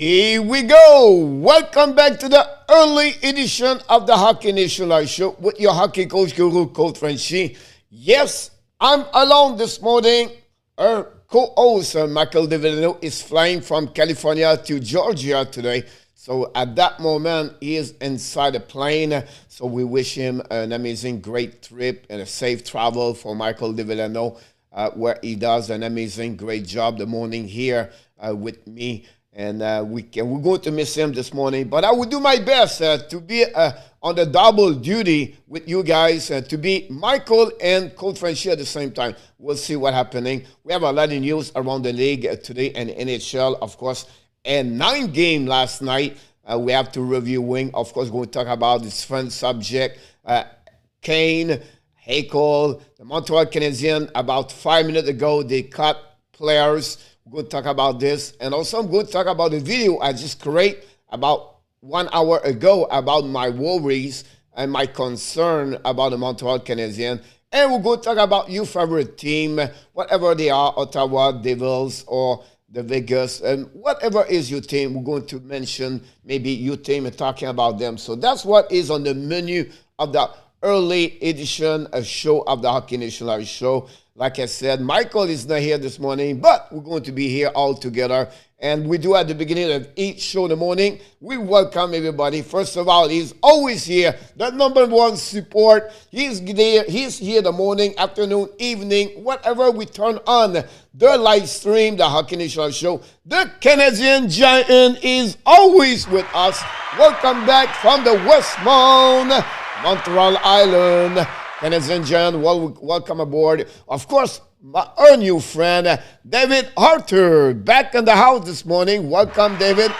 Here we go. Welcome back to the early edition of the Hockey Nation Live Show with your hockey coach guru, Coach Frenchy. Yes, I'm alone this morning. Our co-host, Michael DeVillano, is flying from California to Georgia today. So at that moment, he is inside a plane. So we wish him an amazing, great trip and a safe travel for Michael DeVillano, where he does an amazing, great job the morning here with me. And we're going to miss him this morning. But I will do my best to be on the double duty with you guys, to be Michael and Coach Frenchy at the same time. We'll see what's happening. We have a lot of news around the league today and NHL, of course. And 9 games last night. We have to reviewing. Of course, we're going to talk about this fun subject. Kane, Hakel, the Montreal Canadiens, about 5 minutes ago, they cut players. We're going to talk about this. And also, I'm going to talk about the video I just created about 1 hour ago about my worries and my concern about the Montreal Canadiens. And we're going to talk about your favorite team, whatever they are, Ottawa, Devils, or the Vegas, and whatever is your team, we're going to mention maybe your team and talking about them. So that's what is on the menu of the early edition show of the Hockey Nation Live Show. Like I said, Michael is not here this morning, but we're going to be here all together. And we do at the beginning of each show in the morning, we welcome everybody. First of all, he's always here, the number one support. He's there, he's here the morning, afternoon, evening, whatever we turn on the live stream, the Hockey Nation Live Show. The Canadian Giant is always with us. Welcome back from the Westmount, Montreal Island. Canadian Giant, welcome aboard. Of course, our new friend, David Arthur, back in the house this morning. Welcome, David.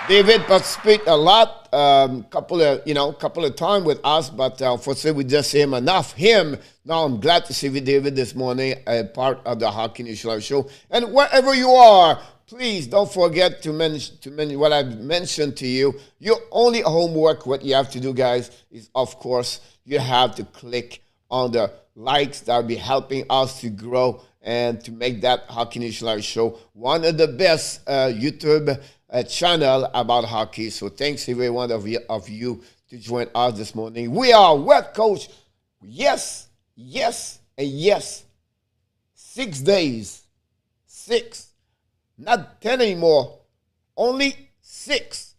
David participated a lot, couple of times with us, but unfortunately we just see him enough. Now I'm glad to see you, David, this morning, a part of the Hockey Nation Live Show. And wherever you are, please don't forget to mention what I've mentioned to you. Your only homework, what you have to do, guys, is, of course, you have to click on the likes. That will be helping us to grow and to make that Hockey Nation Live Show one of the best YouTube channel about hockey. So thanks every one of you to join us this morning. We are what, Coach? Yes, and yes. 6 days. 6. Not 10 anymore. Only 6.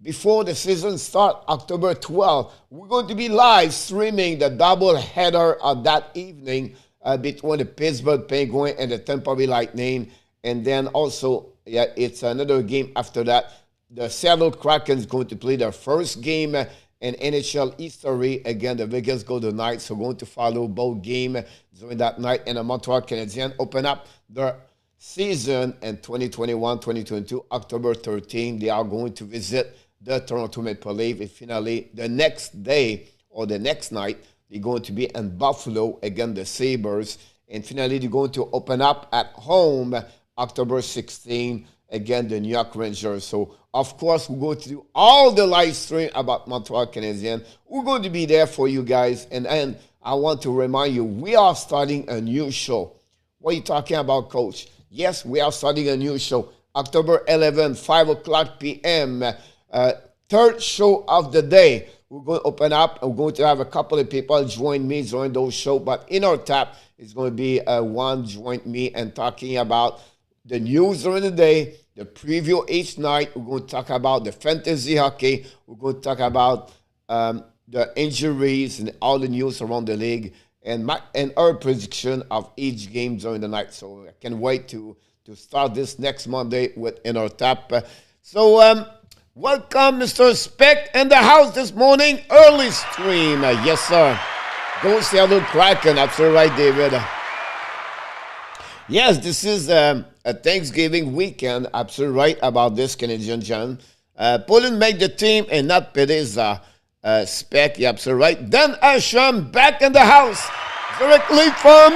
Before the season starts, October 12th, we're going to be live streaming the double header of that evening between the Pittsburgh Penguins and the Tampa Bay Lightning. And then also, it's another game after that. The Seattle Kraken is going to play their first game in NHL history against the Vegas Golden Knights. So we're going to follow both games during that night. And the Montreal Canadiens open up their season in 2021-2022, October 13. They are going to visit the Toronto Maple Leafs. And finally, the next day or the next night, they're going to be in Buffalo against the Sabres. And finally, they're going to open up at home October 16 against the New York Rangers. So, of course, we're going to do all the live stream about Montreal Canadiens. We're going to be there for you guys. And I want to remind you, we are starting a new show. What are you talking about, Coach? Yes, we are starting a new show. October 11, 5 o'clock p.m., third show of the day. We're going to open up. We're going to have a couple of people join those shows. But in our tap, it's going to be one join me and talking about the news during the day, the preview each night. We're going to talk about the fantasy hockey. We're going to talk about the injuries and all the news around the league and our prediction of each game during the night. So I can't wait to start this next Monday with In Our Tap. So welcome, Mr. Speck, in the house this morning. Early stream. Yes, sir. Go Seattle Kraken. Absolutely right, David. Yes, this is a Thanksgiving weekend. Absolutely right about this, Canadian John. Poland make the team and not Pereza. Speck, you're absolutely right. Dan Asham back in the house. Directly from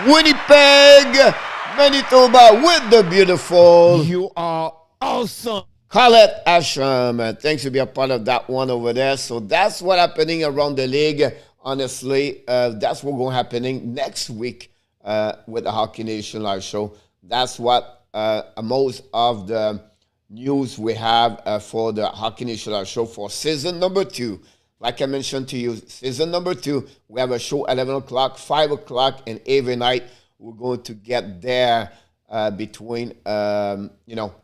Winnipeg, Manitoba with the beautiful. You are awesome. Colette Asham. Thanks for being a part of that one over there. So that's what's happening around the league. Honestly, that's what's going to happening next week. with the Hockey Nation Live Show. That's what most of the news we have for the Hockey Nation Live Show for season number 2. Like I mentioned to you, season number 2, we have a show 11 o'clock, 5 o'clock, and every night we're going to get there between, the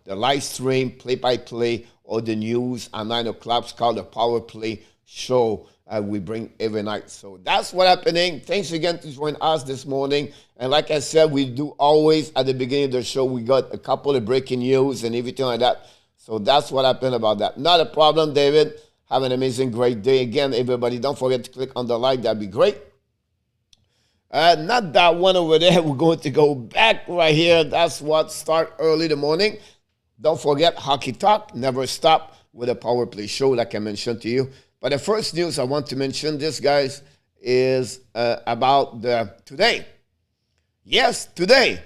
live stream, play-by-play, or the news at 9 o'clock. It's called the Power Play Show. We bring every night. So that's what's happening. Thanks again to join us this morning. And like I said, we do always at the beginning of the show, we got a couple of breaking news and everything like that. So that's what happened about that. Not a problem, David. Have an amazing, great day. Again, everybody, don't forget to click on the like. That'd be great. Not that one over there. We're going to go back right here. That's what start early in the morning. Don't forget, Hockey Talk never stop with a Power Play Show, like I mentioned to you. But the first news I want to mention, this, guys, is about today. Yes, today.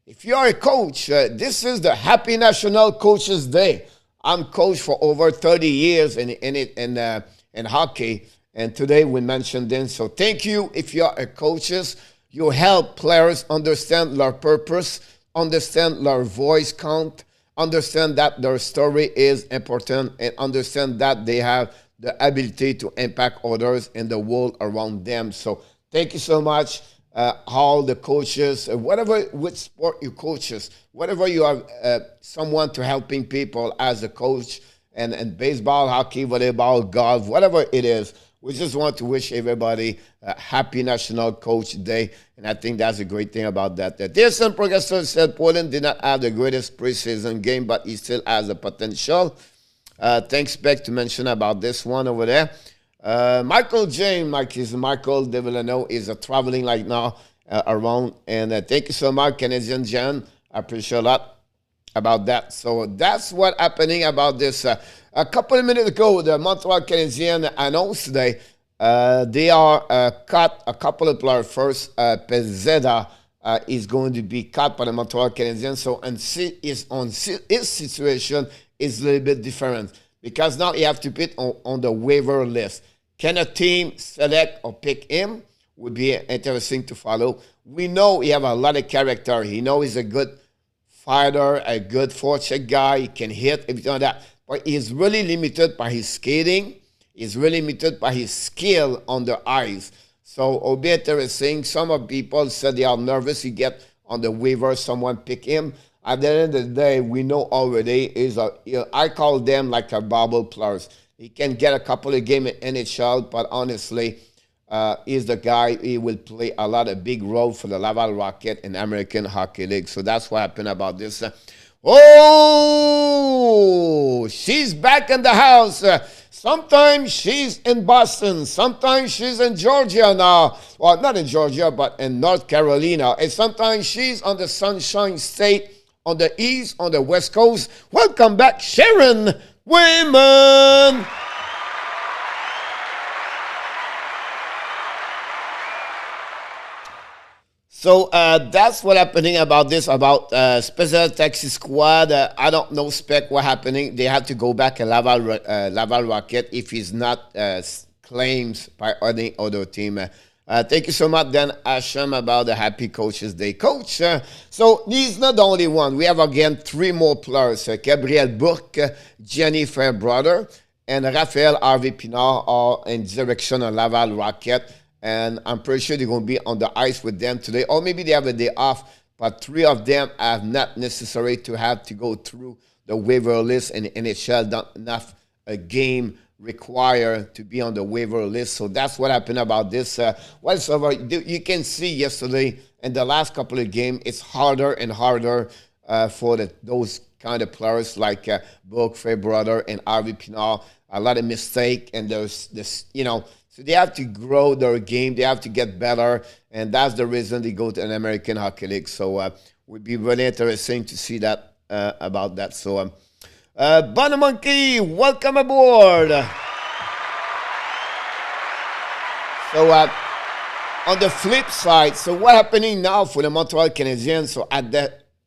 If you are a coach, this is the Happy National Coaches Day. I'm coach for over 30 years in hockey, and today we mentioned this. So thank you. If you are a coaches, you help players understand their purpose, understand their voice count, understand that their story is important, and understand that they have the ability to impact others in the world around them. So thank you so much, all the coaches, which sport you coaches, whatever you have someone to helping people as a coach, and baseball, hockey, volleyball, golf, whatever it is. We just want to wish everybody a happy National Coach Day, and I think that's a great thing about that. The Dearson Progressor said Poland did not have the greatest preseason game, but he still has the potential. Thanks, Beck, to mention about this one over there. Michael James, Michael De Villano is traveling right now around, and thank you so much, Canadian Jan. I appreciate a lot about that. So that's what happening about this. A couple of minutes ago, the Montreal Canadiens announced today they are cut a couple of players. First, Pezzetta is going to be cut by the Montreal Canadiens. So his situation is a little bit different because now you have to put on the waiver list. Can a team select or pick him? Would be interesting to follow. We know he have a lot of character. He knows he's a good fighter, a good forecheck guy. He can hit, everything like that. But he's really limited by his skating. He's really limited by his skill on the ice. So it'll be interesting. Some of people said they are nervous. You get on the waiver, someone pick him. At the end of the day, we know already I call them like a bubble players. He can get a couple of games in NHL, but honestly, he's the guy. He will play a lot of big role for the Laval Rocket in American Hockey League. So that's what happened about this. Oh, she's back in the house. Sometimes she's in Boston. Sometimes she's in Georgia now. Well, not in Georgia, but in North Carolina. And sometimes she's on the Sunshine State, on the East, on the West Coast. Welcome back, Sharon Wayman. So that's what happening about this, about Special Taxi Squad. I don't know spec what happening. They have to go back and Laval Rocket if he's not claims by any other team. Thank you so much, Dan Asham, about the Happy Coaches Day. Coach, so he's not the only one. We have, again, 3 more players. Gabriel Bourque, Gianni Fairbrother, and Raphael Harvey Pinard are in direction of Laval Rocket. And I'm pretty sure they're going to be on the ice with them today. Or maybe they have a day off. But 3 of them are not necessary to have to go through the waiver list. And the NHL not enough a game required to be on the waiver list. So that's what happened about this. Whatsoever, you can see yesterday in the last couple of games, it's harder and harder for those kind of players like Bourque, Fairbrother, and Harvey Pinard. A lot of mistake. And there's this, so they have to grow their game. They have to get better. And that's the reason they go to an American Hockey League. So it would be really interesting to see that about that. So, Bonnie Monkey, welcome aboard. So, on the flip side, so what happening now for the Montreal Canadiens? So,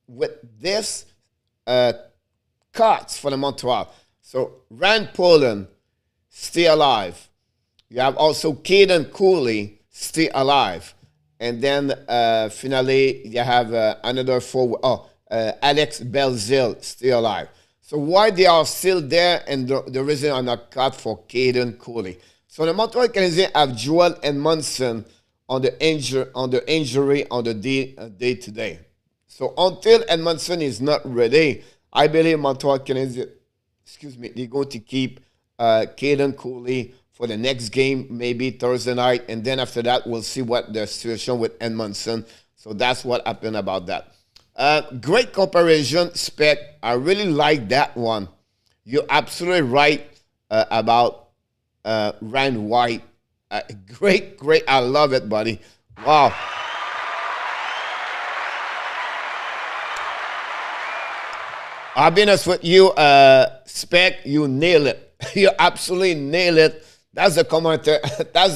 with this cuts for the Montreal. So, Rand Poland, stay alive. You have also Caden Cooley, stay alive. And then finally, you have another forward. Alex Belzil still alive. So why they are still there and the reason are not cut for Caden Cooley. So the Montreal Canadiens have Joel Edmondson on the injury on the day today. So until Edmondson is not ready, I believe Montreal Canadiens, they're going to keep Caden Cooley for the next game, maybe Thursday night, and then after that, we'll see what the situation with Edmondson. So that's what happened about that. Great comparison, Spec. I really like that one. You're absolutely right about Ryan White. Great. I love it, buddy. Wow. I'll be honest with you, Spec. You nail it. You absolutely nail it. That's the commenter. That's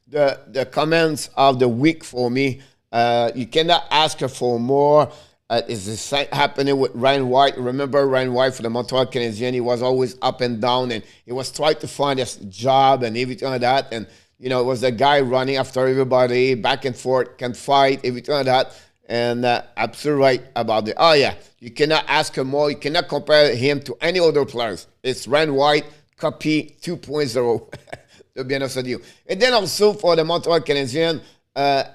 the comments of the week for me. You cannot ask her for more. Is the same happening with Ryan White? Remember Ryan White for the Montreal Canadiens? He was always up and down, and he was trying to find a job and everything like that. And it was a guy running after everybody, back and forth, can fight, everything like that. And absolutely right about it. Oh yeah, you cannot ask him more. You cannot compare him to any other players. It's Ryan White, copy 2.0. To be honest with you. And then also for the Montreal Canadiens,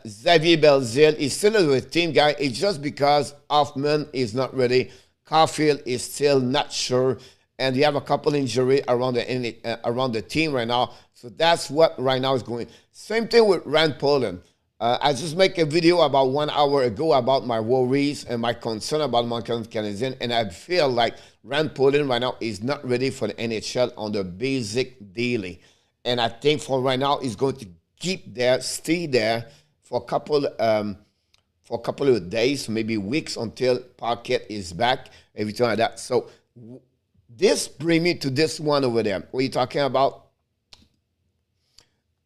Xavier Belzil is still a team guy. It's just because Hoffman is not ready. Caulfield is still not sure. And you have a couple injuries around the team right now. So that's what right now is going. Same thing with Rand Poland. I just make a video about 1 hour ago about my worries and my concern about Montreal Canadiens. And I feel like Rand Poland right now is not ready for the NHL on the basic daily. And I think for right now, he's going to stay there for a couple of days, maybe weeks until Parkett is back, everything like that. So this brings me to this one over there. What are you talking about?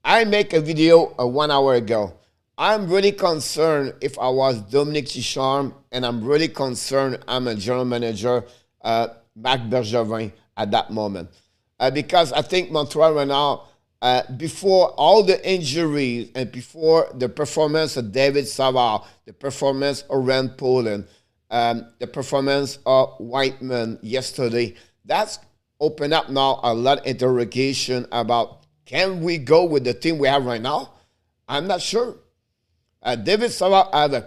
I make a video 1 hour ago. I'm really concerned if I was Dominique Chichard, and I'm really concerned I'm a general manager, Marc Bergevin, at that moment. Because I think Montreal right now, before all the injuries and before the performance of David Savard, the performance of Rand Poland, the performance of Whiteman yesterday, that's opened up now a lot of interrogation about, can we go with the team we have right now? I'm not sure. David Savard had a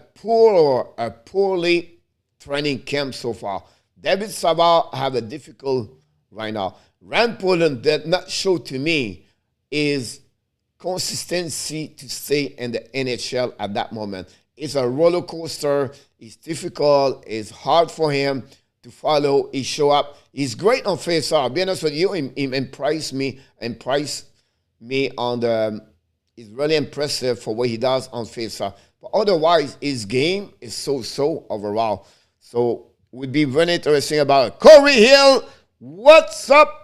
poorly training camp so far. David Savard have a difficult right now. Rand Poland did not show to me is consistency to stay in the NHL at that moment. It's a roller coaster. It's difficult. It's hard for him to follow. He show up. He's great on face-off. Be honest with you, he impressed me on the. It's really impressive for what he does on face-off. But otherwise, his game is so overall. So would be very interesting about it. Corey Hill, what's up?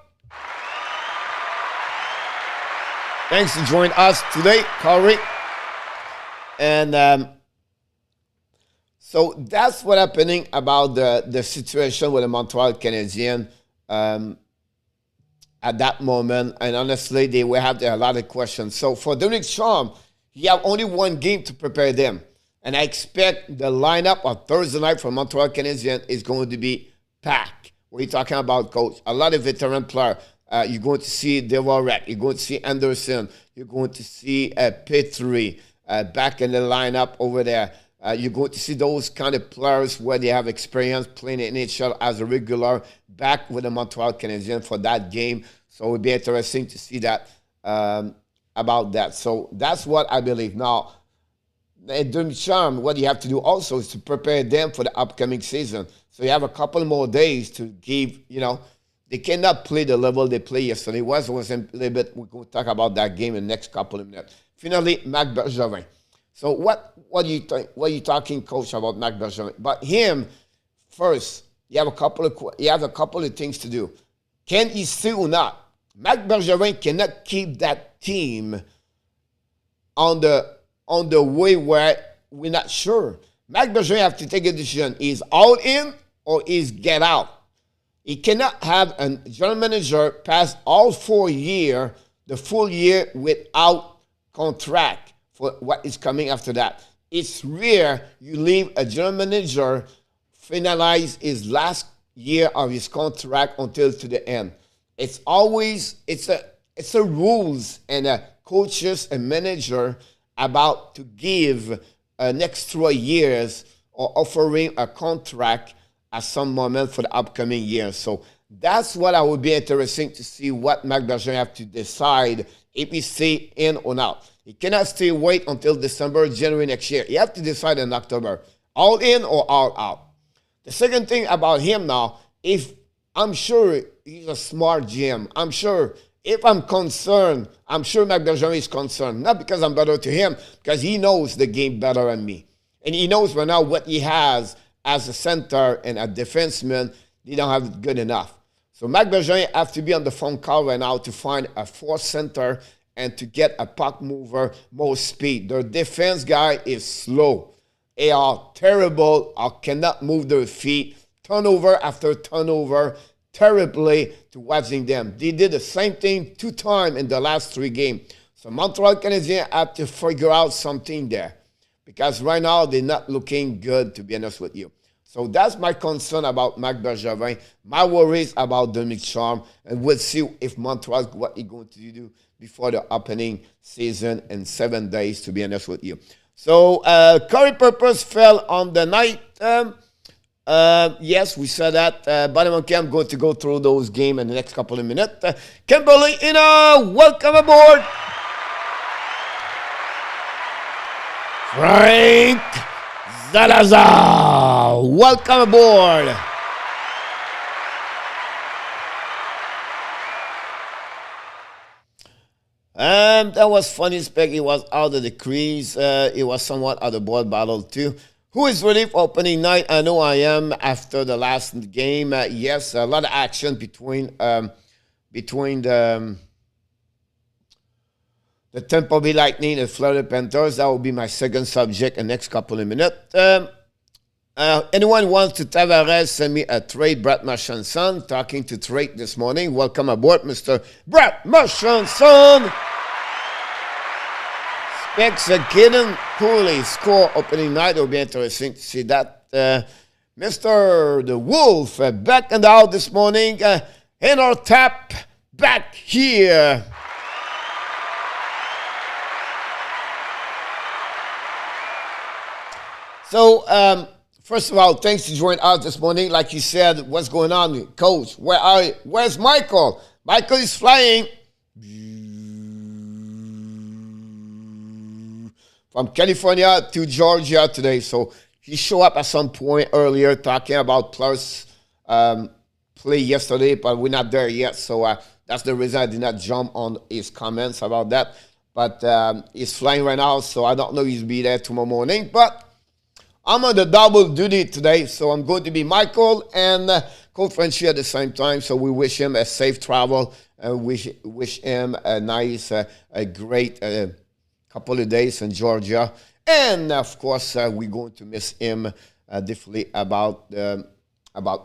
Thanks for joining us today, Corey. And so that's what's happening about the situation with the Montreal Canadiens at that moment. And honestly, they will have a lot of questions. So for Dominic Charm, he have only one game to prepare them. And I expect the lineup on Thursday night for Montreal Canadiens is going to be packed. What are you talking about, Coach? A lot of veteran players. You're going to see Devorek. You're going to see Anderson. You're going to see Petrie back in the lineup over there. You're going to see those kind of players where they have experience playing in NHL as a regular back with the Montreal Canadiens for that game. So it would be interesting to see that about that. So that's what I believe. Now, Ducharme, what you have to do also is to prepare them for the upcoming season. So you have a couple more days to give, they cannot play the level they played yesterday. It was a little bit, we're going to talk about that game in the next couple of minutes. Finally, Marc Bergevin. So what do you think? What are you talking, Coach, about Marc Bergevin? But him, first, you have a couple of things to do. Can he stay or not? Marc Bergevin cannot keep that team on the way where we're not sure. Marc Bergevin have to take a decision. He's all in or he's get out. He cannot have a general manager pass all 4 years, the full year without contract for what is coming after that. it's rare you leave a general manager finalize his last year of his contract until to the end. It's always it's a rules and a coaches and manager about to give an extra years or offering a contract at some moment for the upcoming year. So that's what I would be interesting to see what Marc Bergevin have to decide if he stay in or not. He cannot stay wait until December, January next year. He have to decide in October, all in or all out. The second thing about him now, if I'm sure he's a smart GM, I'm sure if I'm concerned, I'm sure Marc Bergevin is concerned. Not because I'm better to him, because he knows the game better than me. And he knows right now what he has as a center and a defenseman, they don't have it good enough. So Marc Bergevin have to be on the phone call right now to find a fourth center and to get a puck mover, more speed. Their defense guy is slow. They are terrible, or cannot move their feet. Turnover after turnover, terribly to watching them. They did the same thing 2 times in the last 3 games. So Montreal Canadiens have to figure out something there. Because right now, they're not looking good, to be honest with you. So that's my concern about Marc Bergevin. My worries about Dominic Charm. And we'll see if Montreal, what he's going to do before the opening season in 7 days, to be honest with you. So Corey Purpose fell on the night. Yes, we said that. But I'm going to go through those games in the next couple of minutes. Kimberly, welcome aboard. Frank Zalazar, welcome aboard. That was funny, Spec. He was out of the crease. It was somewhat out of board battle, too. Who is ready for opening night? I know I am after the last game. Yes, a lot of action between the Tampa Bay Lightning and Florida Panthers. That will be my second subject in the next couple of minutes. Anyone wants to Tavares, send me a trade. Brett Marchand-Son, talking to trade this morning. Welcome aboard, Mr. Brett Marchand-Son. Specs Kidden Cooley score opening night. It will be interesting to see that. Mr. The Wolf back in the house this morning. In our tap back here. So, first of all, thanks for joining us this morning. Like you said, what's going on, Coach? Where are you? Where's Michael? Michael is flying from California to Georgia today. So he showed up at some point earlier talking about Plus play yesterday, but we're not there yet. So that's the reason I did not jump on his comments about that. But he's flying right now, so I don't know if he'll be there tomorrow morning. But I'm on the double duty today, so I'm going to be Michael and Coach Frenchy at the same time. So we wish him a safe travel and wish him a nice, a great couple of days in Georgia. And of course, we're going to miss him definitely about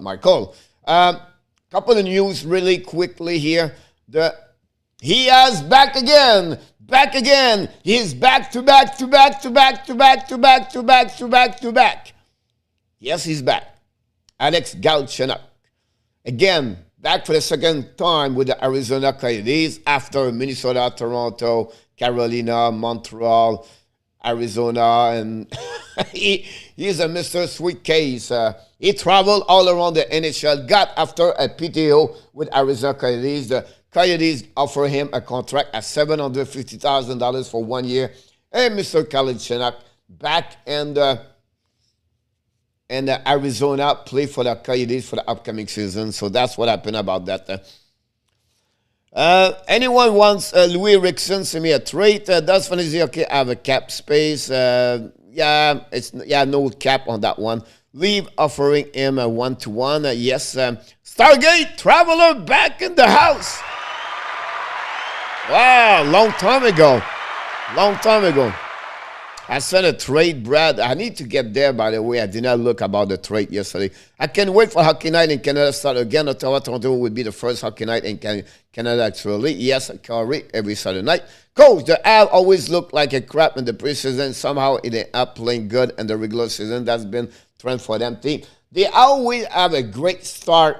Michael. Couple of news really quickly here. He is back again. Back again. He's back to back to back to back to back to back to back to back to back. Yes, he's back. Alex Galchenyuk. Again, back for the second time with the Arizona Coyotes after Minnesota, Toronto, Carolina, Montreal, Arizona, and he's a Mr. Sweet Case. He traveled all around the NHL, got after a PTO with Arizona Coyotes. The Coyotes offer him a contract at $750,000 for 1 year. And Mr. Galchenyuk back in Arizona, play for the Coyotes for the upcoming season. So that's what happened about that. Anyone wants Louis Eriksson, send me a trade. That's funny. Okay, I have a cap space. No cap on that one. Leave offering him a 1-to-1. Yes, Stargate Traveler back in the house. Wow, long time ago. I sent a trade, Brad. I need to get there, by the way. I did not look about the trade yesterday. I can't wait for Hockey Night in Canada start again. Ottawa, Toronto would be the first Hockey Night in Canada, actually. Yes, Calgary every Saturday night. Coach, the Av always looked like a crap in the preseason. Somehow it ended up playing good in the regular season. That's been trend for them team. They always have a great start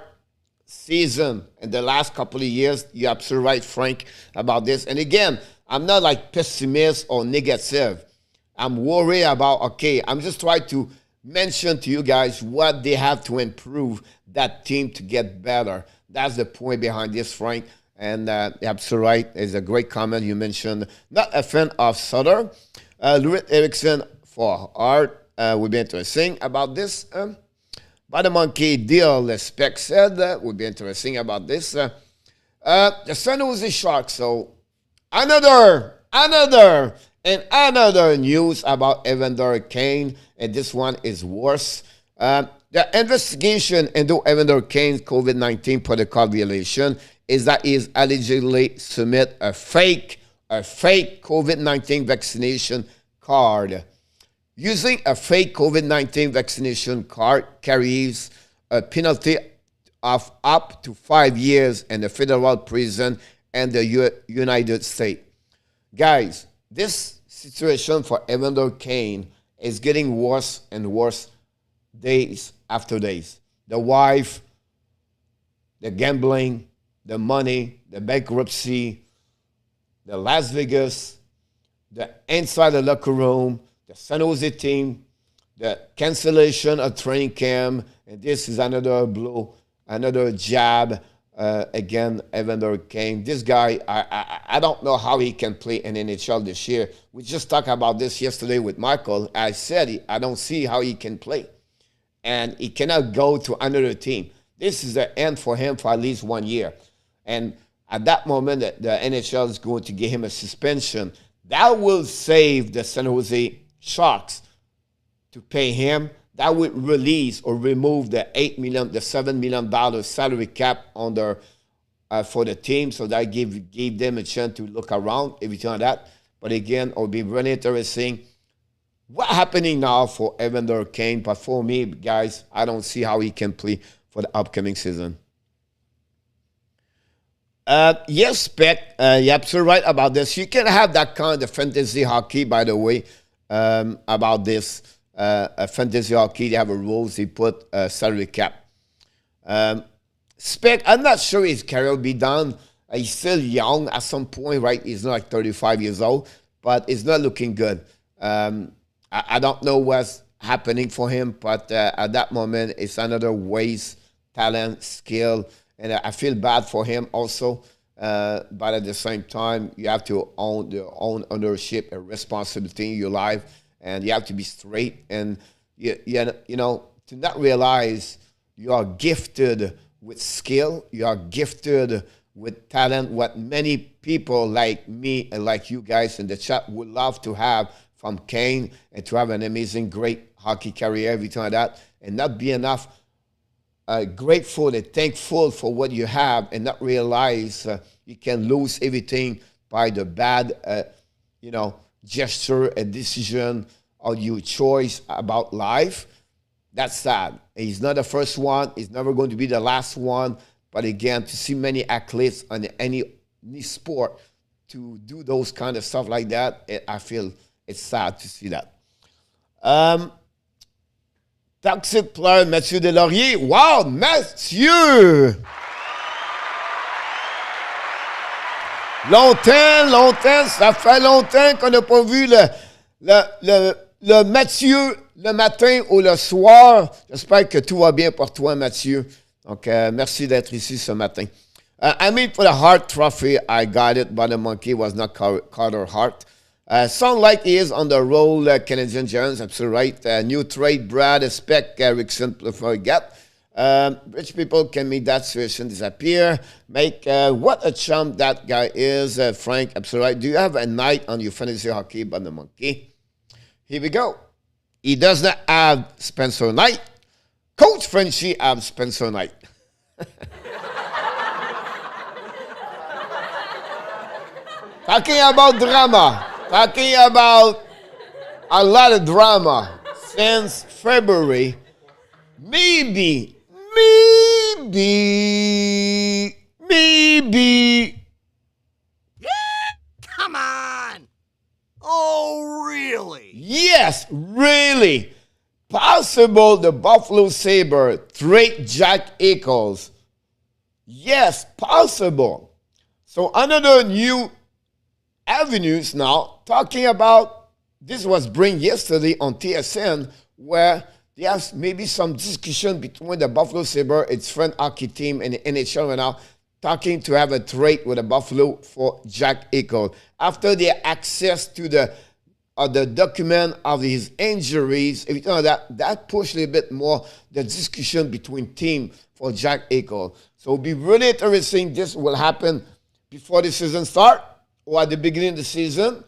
season in the last couple of years. You're absolutely right, Frank, about this. And again, I'm not like pessimist or negative. I'm worried about, okay, I'm just trying to mention to you guys what they have to improve that team to get better. That's the point behind this, Frank. And absolutely right. It's a great comment you mentioned. Not a fan of Sutter. Louis Erickson for art. Would be interesting about this. By the monkey deal, the spec said, would be interesting about this. The San Jose Sharks. So another news about Evander Kane, and this one is worse. The investigation into Evander Kane's COVID-19 protocol violation is that he is allegedly submit a fake COVID-19 vaccination card. Using a fake COVID-19 vaccination card carries a penalty of up to 5 years in the federal prison in the United States. Guys, this situation for Evander Kane is getting worse and worse days after days. The wife, the gambling, the money, the bankruptcy, the Las Vegas, the inside the locker room, the San Jose team, the cancellation of training camp, and this is another blow, another jab. Again, Evander Kane. This guy, I don't know how he can play in NHL this year. We just talked about this yesterday with Michael. I said I don't see how he can play. And he cannot go to another team. This is the end for him for at least 1 year. And at that moment, the NHL is going to give him a suspension. That will save the San Jose Sharks to pay him. That would release or remove the $7 million salary cap under for the team. So that gave them a chance to look around, everything like that. But again, it will be really interesting. What's happening now for Evander Kane? But for me, guys, I don't see how he can play for the upcoming season. Yes, Peck, you're absolutely right about this. You can have that kind of fantasy hockey, by the way, about this. Fantasy hockey, they have a rules, they put a salary cap. Speck, I'm not sure his career will be done. He's still young at some point, right? He's not like 35 years old, but it's not looking good. I don't know what's happening for him, but at that moment, it's another waste, talent, skill, and I feel bad for him also. But at the same time, you have to own your own ownership and responsibility in your life. And you have to be straight, and you know, to not realize you are gifted with skill, you are gifted with talent, what many people like me and like you guys in the chat would love to have from Kane, and to have an amazing, great hockey career, everything like that, and not be enough grateful and thankful for what you have, and not realize you can lose everything by the bad, gesture, a decision, or your choice about life. That's sad. He's not the first one. He's never going to be the last one. But again, to see many athletes on any sport to do those kind of stuff like that, I feel it's sad to see that. Toxic player, Mathieu Delaurier. Wow, Mathieu! Longtemps, ça fait longtemps qu'on n'a pas vu le Mathieu le matin ou le soir. J'espère que tout va bien pour toi, Mathieu. Donc, merci d'être ici ce matin. I mean, for the Hart Trophy, I got it, but the monkey was not Carter Hart. Sound like he is on the roll, Canadian Giants, absolutely right. New trade, Brad, Speck, Erickson, forget. Rich people can make that situation disappear. Make what a chump that guy is, Frank. Absolutely right. Do you have a night on your fantasy hockey by the monkey? Here we go. He does not have Spencer Knight. Coach Frenchy have Spencer Knight. Talking about drama. Talking about a lot of drama since February. Maybe. Come on. Oh, really? Yes, really. Possible the Buffalo Sabres trade Jack Eichel. Yes, possible. So another new avenues now talking about this was bring yesterday on TSN where there's maybe some discussion between the Buffalo Sabres, its friend hockey team, and the NHL right now, talking to have a trade with the Buffalo for Jack Eichel. After their access to the document of his injuries, if you know that pushed a little bit more the discussion between team for Jack Eichel. So it'll be really interesting. This will happen before the season start or at the beginning of the season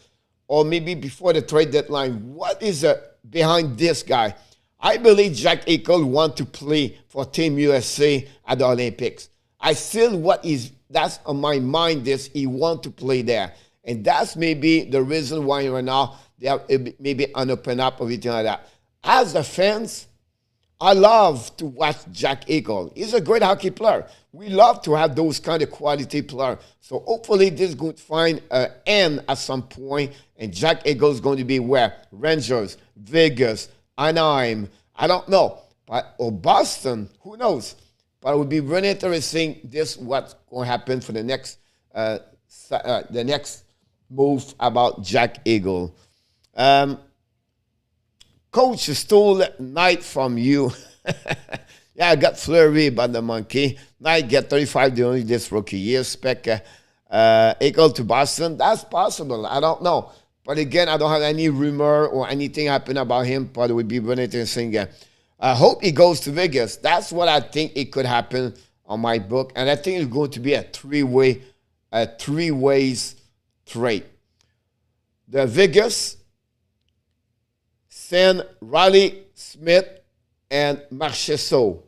or maybe before the trade deadline. What is behind this guy? I believe Jack Eichel want to play for Team USA at the Olympics. I still that's on my mind is he want to play there. And that's maybe the reason why right now they have maybe an open up or anything like that. As a fans, I love to watch Jack Eichel. He's a great hockey player. We love to have those kind of quality players. So hopefully this is going to find an end at some point. And Jack Eichel is going to be where? Rangers, Vegas, Anaheim, I don't know. Or Boston, who knows? But it would be really interesting this what's going to happen for the next move about Jack Eichel. Coach stole Knight from you. Yeah, I got Fleury by the monkey. Knight get 35 during this rookie year. Spec Eichel to Boston. That's possible. I don't know. But again, I don't have any rumor or anything happen about him. But it would be really interesting. I hope he goes to Vegas. That's what I think it could happen on my book. And I think it's going to be a three-ways trade. The Vegas send Riley Smith and Marchessault.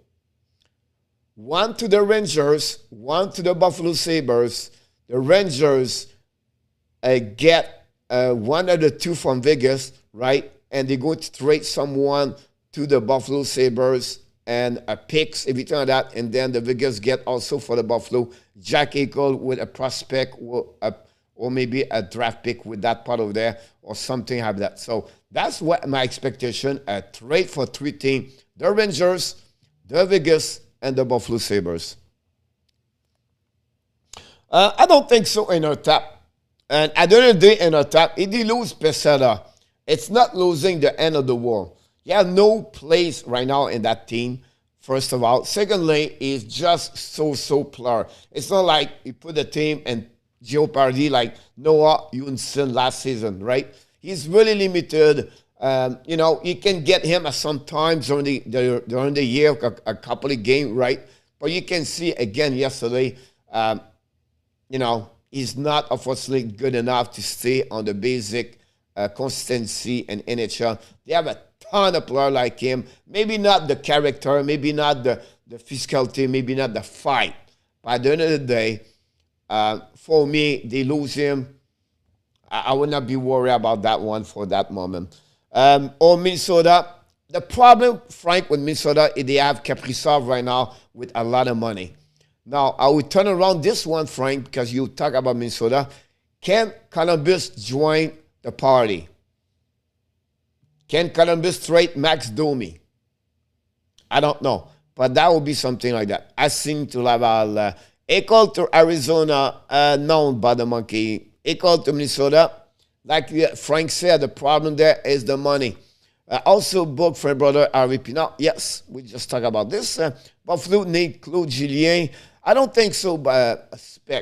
One to the Rangers, one to the Buffalo Sabres. The Rangers get one of the two from Vegas, right? And they're going to trade someone to the Buffalo Sabres and a picks, everything like that. And then the Vegas get also for the Buffalo Jack Eichel with a prospect or maybe a draft pick with that part of there or something like that. So that's what my expectation, a trade for three teams, the Rangers, the Vegas, and the Buffalo Sabres. I don't think so in our top. And at the end of the day in our top, if they lose Pesada, it's not losing the end of the world. You have no place right now in that team, first of all. Secondly, he's just so player. It's not like you put the team in jeopardy like Noah Johansson last season, right? He's really limited. You can get him at some times during the year, a couple of games, right? But you can see again yesterday, he's not unfortunately good enough to stay on the basic consistency in NHL. They have a ton of players like him. Maybe not the character, maybe not the physicality, maybe not the fight. But at the end of the day, for me, they lose him. I would not be worried about that one for that moment. Or Minnesota, the problem, Frank, with Minnesota is they have Kaprizov right now with a lot of money. Now, I will turn around this one, Frank, because you talk about Minnesota. Can Columbus join the party? Can Columbus trade Max Domi? I don't know. But that would be something like that. I seem to have Eichel to Arizona, known by the monkey. Eichel to Minnesota. Like Frank said, the problem there is the money. Also book for brother Harvey Pinot. Yes, we just talked about this. Buffalo need Claude Julien. I don't think so, but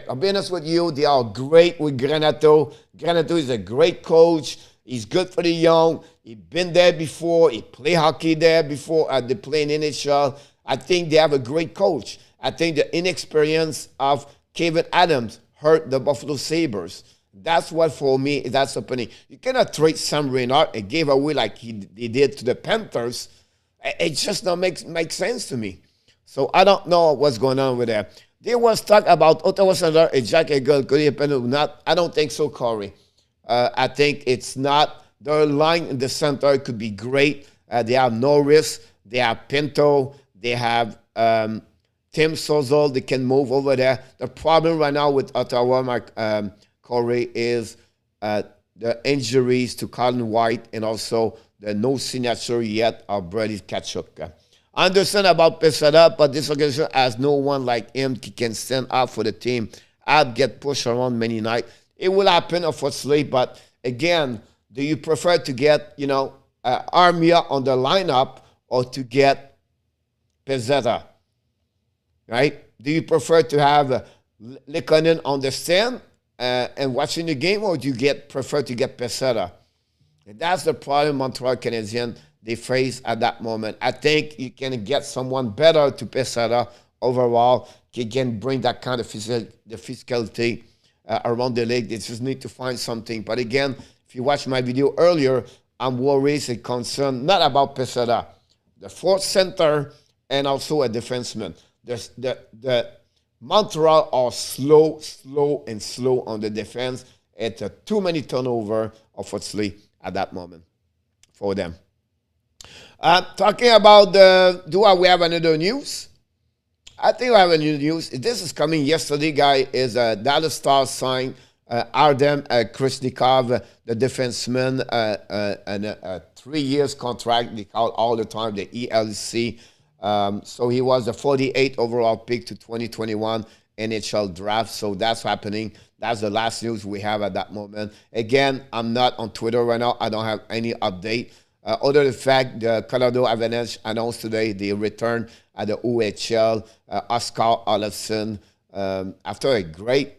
I'll be honest with you. They are great with Granato. Granato is a great coach. He's good for the young. He's been there before. He played hockey there before. They play in NHL. I think they have a great coach. I think the inexperience of Kevin Adams hurt the Buffalo Sabres. That's what, for me, that's happening. You cannot trade Sam Reinhart and give away like he did to the Panthers. It just don't make sense to me. So I don't know what's going on with that. There was talk about Ottawa Senators and Jack Eichel. Could it happen or not? I don't think so, Corey. I think it's not their line in the center could be great. They have Norris, they have Pinto, they have Tim Sozel. They can move over there. The problem right now with Ottawa, Corey, is the injuries to Colin White and also the no signature yet of Brady Tkachuk. I understand about Pesada, but this organization has no one like him who can stand up for the team. I'd get pushed around many nights. It will happen, unfortunately, but again, do you prefer to get, Armia on the lineup or to get Pesada? Right? Do you prefer to have Lekonen on the stand and watching the game, or do you prefer to get Pesada? And that's the problem Montreal Canadiens they face at that moment. I think you can get someone better to Pesada overall. He can bring that kind of physicality around the league. They just need to find something. But again, if you watched my video earlier, I'm worried and concerned not about Pesada, the fourth center, and also a defenseman. The Montreal are slow on the defense. It's too many turnover, unfortunately, at that moment for them. Talking about do we have another news? I think we have a new news. This is coming yesterday, guy, is Dallas Stars signed Ardem Krishnikov, the defenseman, and a 3 years contract. They call all the time the ELC. So he was the 48th overall pick to 2021 NHL draft. So that's happening. That's the last news we have at that moment. Again, I'm not on Twitter right now. I don't have any update. Other than the fact, the Colorado Avalanche announced today the return at the OHL. Oscar Olofsson, after a great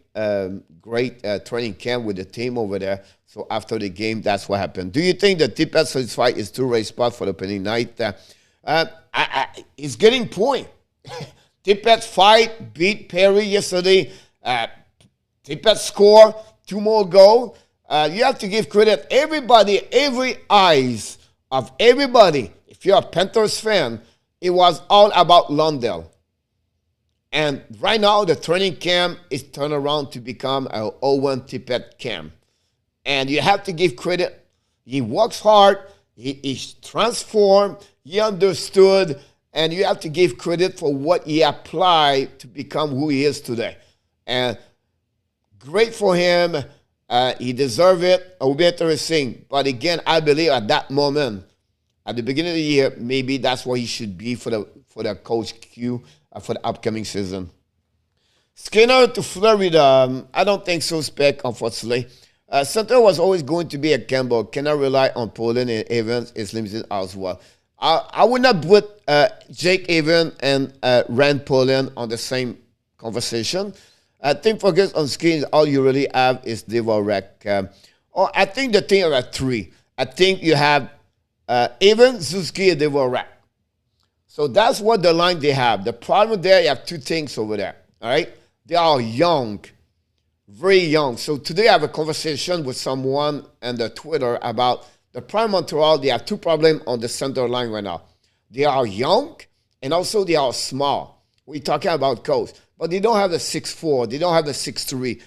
training camp with the team over there. So after the game, that's what happened. Do you think the Tippett fight is two-race spot for the opening night? He's getting point. Tippett fight, beat Perry yesterday. Tippett score, 2 more goals. You have to give credit. Everybody, every eyes of everybody, if you're a Panthers fan, it was all about Lundell. And right now, the training camp is turned around to become an Owen Tippett camp. And you have to give credit. He works hard. He's transformed. He understood. And you have to give credit for what he applied to become who he is today. And great for him. He deserves it. It will be interesting. But again, I believe at that moment, at the beginning of the year, maybe that's what he should be for the coach Q for the upcoming season. Skinner to Florida. I don't think so, Spec, unfortunately. Center was always going to be a Campbell. Cannot rely on Poland and Evans is limited as well. I would not put Jake Evans and Rand Poland on the same conversation. I think focus on skins, all you really have is Dvorak. I think the thing are 3. I think you have Evans, Zuski, and Dvorak. So that's what the line they have. The problem there, you have 2 things over there. All right? They are young, very young. So today I have a conversation with someone on the Twitter about the Prime Montreal. They have 2 problems on the center line right now. They are young, and also they are small. We're talking about coach. But they don't have a 6'4". They don't have a 6'3".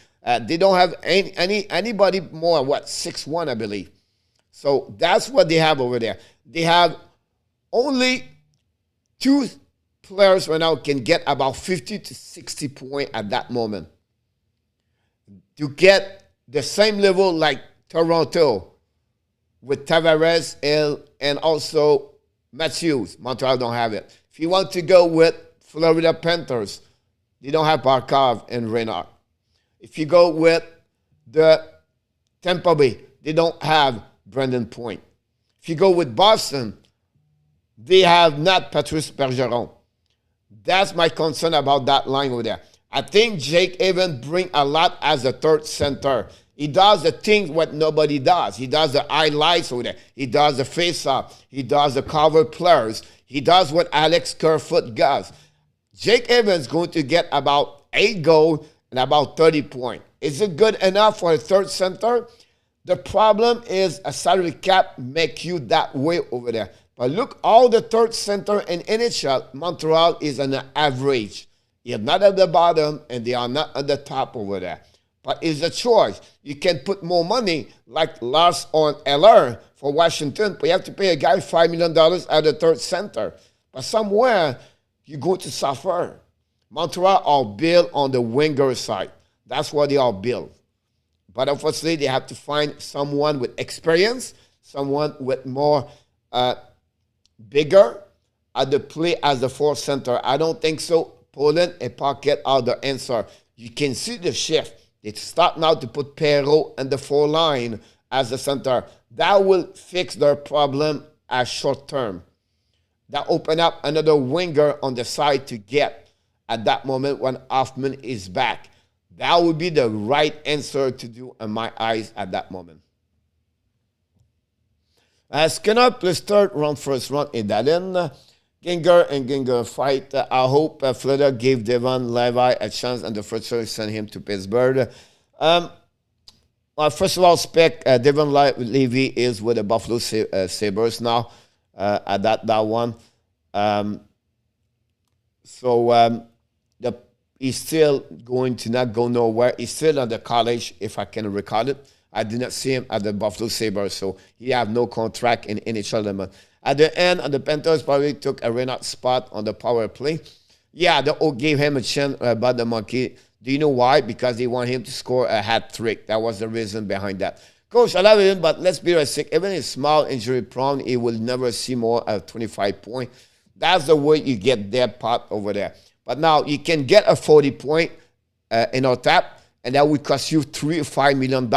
They don't have anybody more, 6'1", I believe. So that's what they have over there. They have only 2 players right now can get about 50 to 60 points at that moment. To get the same level like Toronto with Tavares and also Matthews. Montreal don't have it. If you want to go with Florida Panthers, they don't have Barkov and Reinhardt. If you go with the Tampa Bay, they don't have Brendan Point. If you go with Boston, they have not Patrice Bergeron. That's my concern about that line over there. I think Jake Evans brings a lot as a third center. He does the things what nobody does. He does the highlights over there. He does the face-off. He does the cover players. He does what Alex Kerfoot does. Jake Evans is going to get about 8 goals and about 30 points. Is it good enough for a third center? The problem is a salary cap make you that way over there. But look, all the third center in NHL, Montreal is an average. You're not at the bottom and they are not at the top over there. But it's a choice. You can put more money like Lars on LR for Washington, but you have to pay a guy $5 million at the third center. But somewhere, you're going to suffer. Montreal are built on the winger side. That's what they are built. But unfortunately, they have to find someone with experience, someone with more bigger at the play as the fourth center. I don't think so. Poland and Pocket are the answer. You can see the shift. They start now to put Perrault and the four line as the center. That will fix their problem as short term. That open up another winger on the side to get at that moment when Hoffman is back. That would be the right answer to do in my eyes at that moment. Skinner plus third round, first round in Dallin. Ginger and Ginger fight. I hope Florida gave Devon Levi a chance and the first choice sent him to Pittsburgh. First of all, Devon Levy is with the Buffalo Sabres now at that one. He's still going to not go nowhere. He's still at the college, if I can recall it. I did not see him at the Buffalo Sabres, so he have no contract in NHL. At the end, the Panthers probably took a Reynolds spot on the power play. Yeah, they gave him a chance about the monkey. Do you know why? Because they want him to score a hat trick. That was the reason behind that. Coach, I love him, but let's be realistic. Even if small injury prone, he will never see more than 25 points. That's the way you get that part over there. But now you can get a 40 point in our tap, and that would cost you $3 or $5 million.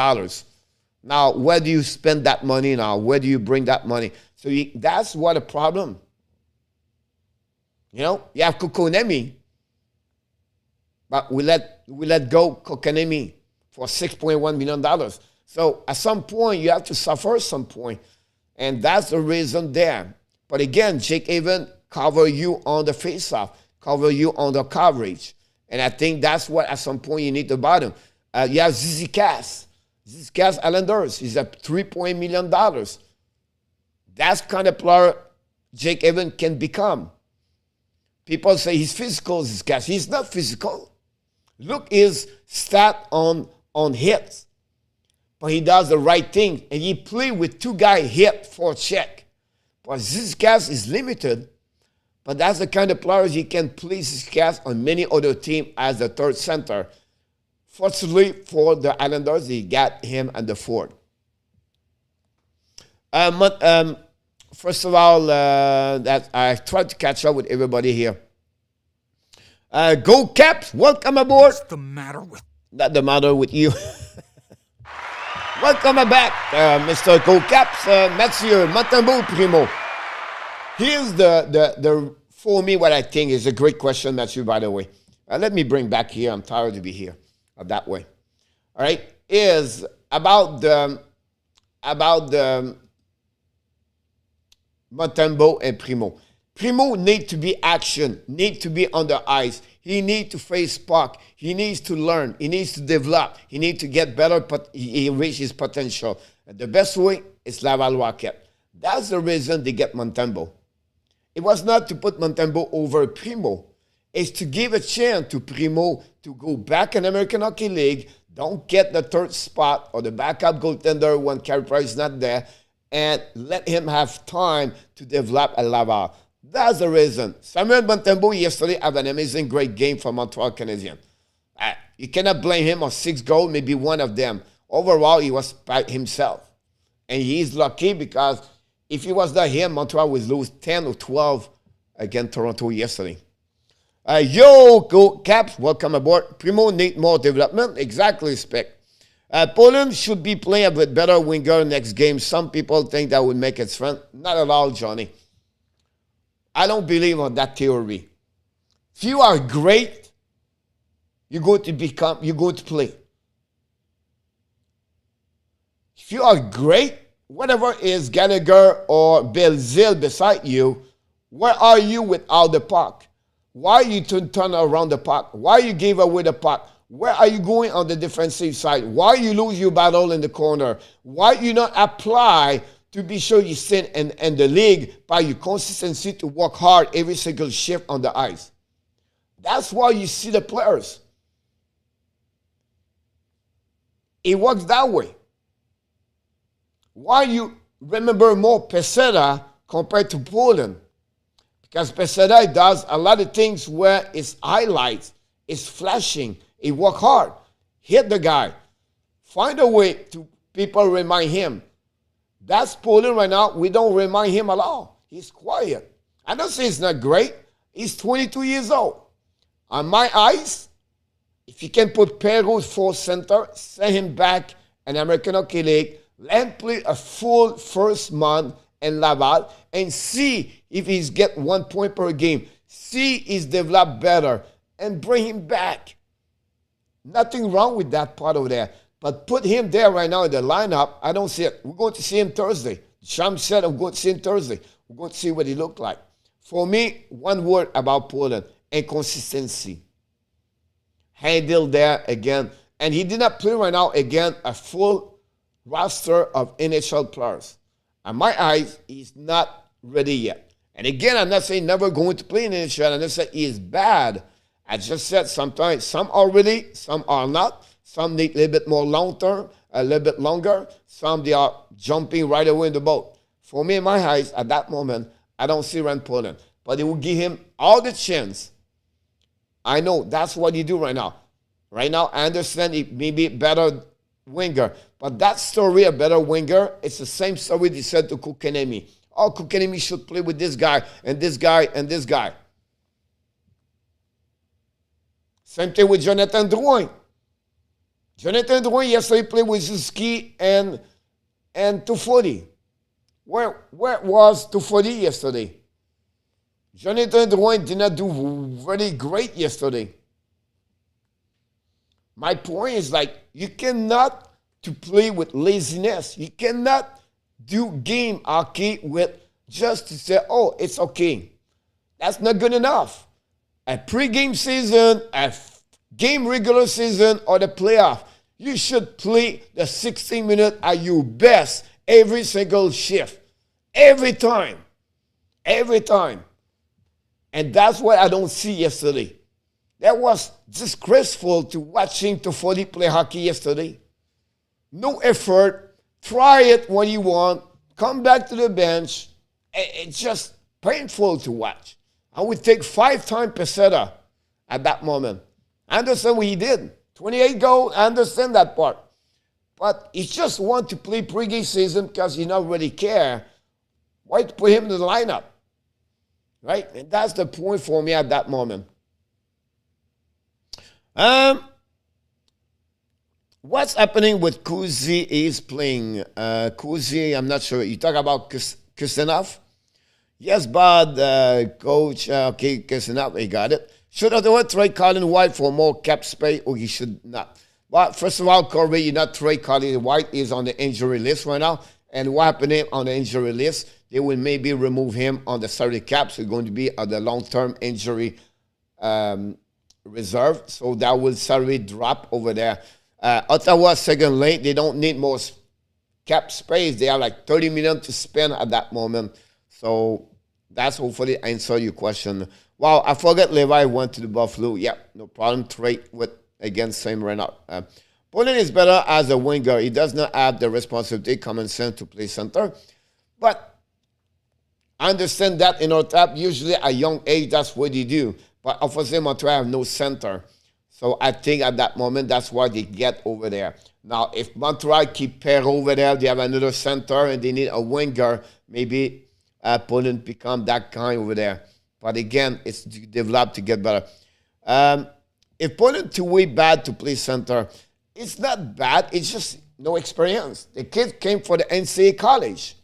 Now, where do you spend that money now? Where do you bring that money? So that's what a problem. You know, you have Kokonemi, but we let go Kokonemi for $6.1 million. So at some point, you have to suffer some point. And that's the reason there. But again, Jake Haven cover you on the face-off, cover you on the coverage. And I think that's what at some point you need to bottom. You have Zizi Cass. Zizi Cass Islanders. He's at $3 million. That's kind of player Jake Haven can become. People say he's physical, Zizi Cass. He's not physical. Look his stat on hits. But he does the right thing. And he play with two guys hit for check. But Zizi Cass is limited. But that's the kind of players he can play Zizi Cass on many other teams as the third center. Fortunately for the Islanders, they got him and the fourth. First of all, that I tried to catch up with everybody here. Go Caps, welcome aboard. What's the matter with? Not the matter with you. Welcome back, Mr. Go Caps, Mathieu Montembeault Primo. Here's the for me what I think is a great question, Mathieu. By the way, let me bring back here. I'm tired to be here that way. All right, is about the Montembeault and Primo. Primo need to be action, need to be on the ice. He needs to face puck. He needs to learn. He needs to develop. He needs to get better, but he reach his potential. And the best way is Laval Rocket. That's the reason they get Montembeault. It was not to put Montembeault over Primo. It's to give a chance to Primo to go back in American Hockey League, don't get the third spot or the backup goaltender when Carey Price is not there, and let him have time to develop at Laval. That's the reason. Samuel Montembeault yesterday had an amazing, great game for Montreal Canadiens. You cannot blame him on 6 goals, maybe one of them. Overall, he was by himself. And he's lucky because if he was not here, Montreal would lose 10 or 12 against Toronto yesterday. Go Caps, welcome aboard. Primo need more development. Exactly, Spec. Poland should be playing with better winger next game. Some people think that would make it fun. Not at all, Johnny. I don't believe on that theory. If you are great, you're going to play. If you are great, whatever is Gallagher or Belzile beside you, where are you without the puck? Why you turn around the puck? Why you gave away the puck? Where are you going on the defensive side? Why you lose your battle in the corner? Why you not apply to be sure you stay in the league by your consistency to work hard every single shift on the ice? That's why you see the players. It works that way. Why you remember more Peseta compared to Poland? Because Peseta does a lot of things where it's highlights, it's flashing, it work hard, hit the guy, find a way to people remind him. That's Poland right now. We don't remind him at all. He's quiet. I don't say it's not great. He's 22 years old. On my eyes, if you can put Perrault for center, send him back in American Hockey League, let him play a full first month in Laval and see if he's get 1 point per game. See he's developed better and bring him back. Nothing wrong with that part over there. But put him there right now in the lineup, I don't see it. We're going to see him Thursday. Sham said I'm going to see him Thursday. We're going to see what he looked like. For me, one word about Poland, inconsistency. Handle there again. And he did not play right now again a full roster of NHL players. In my eyes, he's not ready yet. And again, I'm not saying never going to play in NHL. I'm not saying he is bad. I just said sometimes some are ready, some are not. Some need a little bit more long-term, a little bit longer. Some they are jumping right away in the boat. For me, in my eyes, at that moment, I don't see Rand Poland. But it will give him all the chance. I know that's what he do right now. Right now, I understand he may be better winger. But that story, a better winger, it's the same story they said to Kotkaniemi. Oh, Kotkaniemi should play with this guy and this guy and this guy. Same thing with Jonathan Drouin. Jonathan Drouin yesterday played with Suzuki and Toffoli. Where was Toffoli yesterday? Jonathan Drouin did not do very great yesterday. My point is you cannot to play with laziness. You cannot do game hockey with just to say, oh, it's okay. That's not good enough. A pre-game season, a game regular season, or the playoff, you should play the 16 minutes at your best every single shift. Every time. Every time. And that's what I don't see yesterday. That was disgraceful to watching Toffoli play hockey yesterday. No effort. Try it when you want. Come back to the bench. It's just painful to watch. I would take 5 times Peseta at that moment. I understand what he did. 28 goals, I understand that part. But he just want to play pregame season because he not really care. Why put him in the lineup? Right? And that's the point for me at that moment. What's happening with Kuzi is playing? Kuzi, I'm not sure. You talk about Kusenov? Yes, but coach, okay, Kusenov, he got it. Should Ottawa trade Colin White for more cap space, or he should not? But first of all, Corby, you not trade Colin White. He's on the injury list right now. And what happened on the injury list? They will maybe remove him on the salary cap. So he's going to be on the long-term injury reserve. So that will salary drop over there. Ottawa second lane, they don't need more cap space. They have like $30 million to spend at that moment. So that's hopefully answer your question. Wow, I forgot Levi went to the Buffalo. Yeah, no problem. Trade with against Sam Renault. Poland is better as a winger. He does not have the responsibility, common sense to play center. But I understand that in our top, usually at a young age, that's what they do. But obviously, Montreal have no center. So I think at that moment, that's why they get over there. Now, if Montreal keep Perrault over there, they have another center and they need a winger, maybe Poland become that kind over there. But again, it's developed to get better. If Poland too way bad to play center, it's not bad. It's just no experience. The kid came for the NCAA college.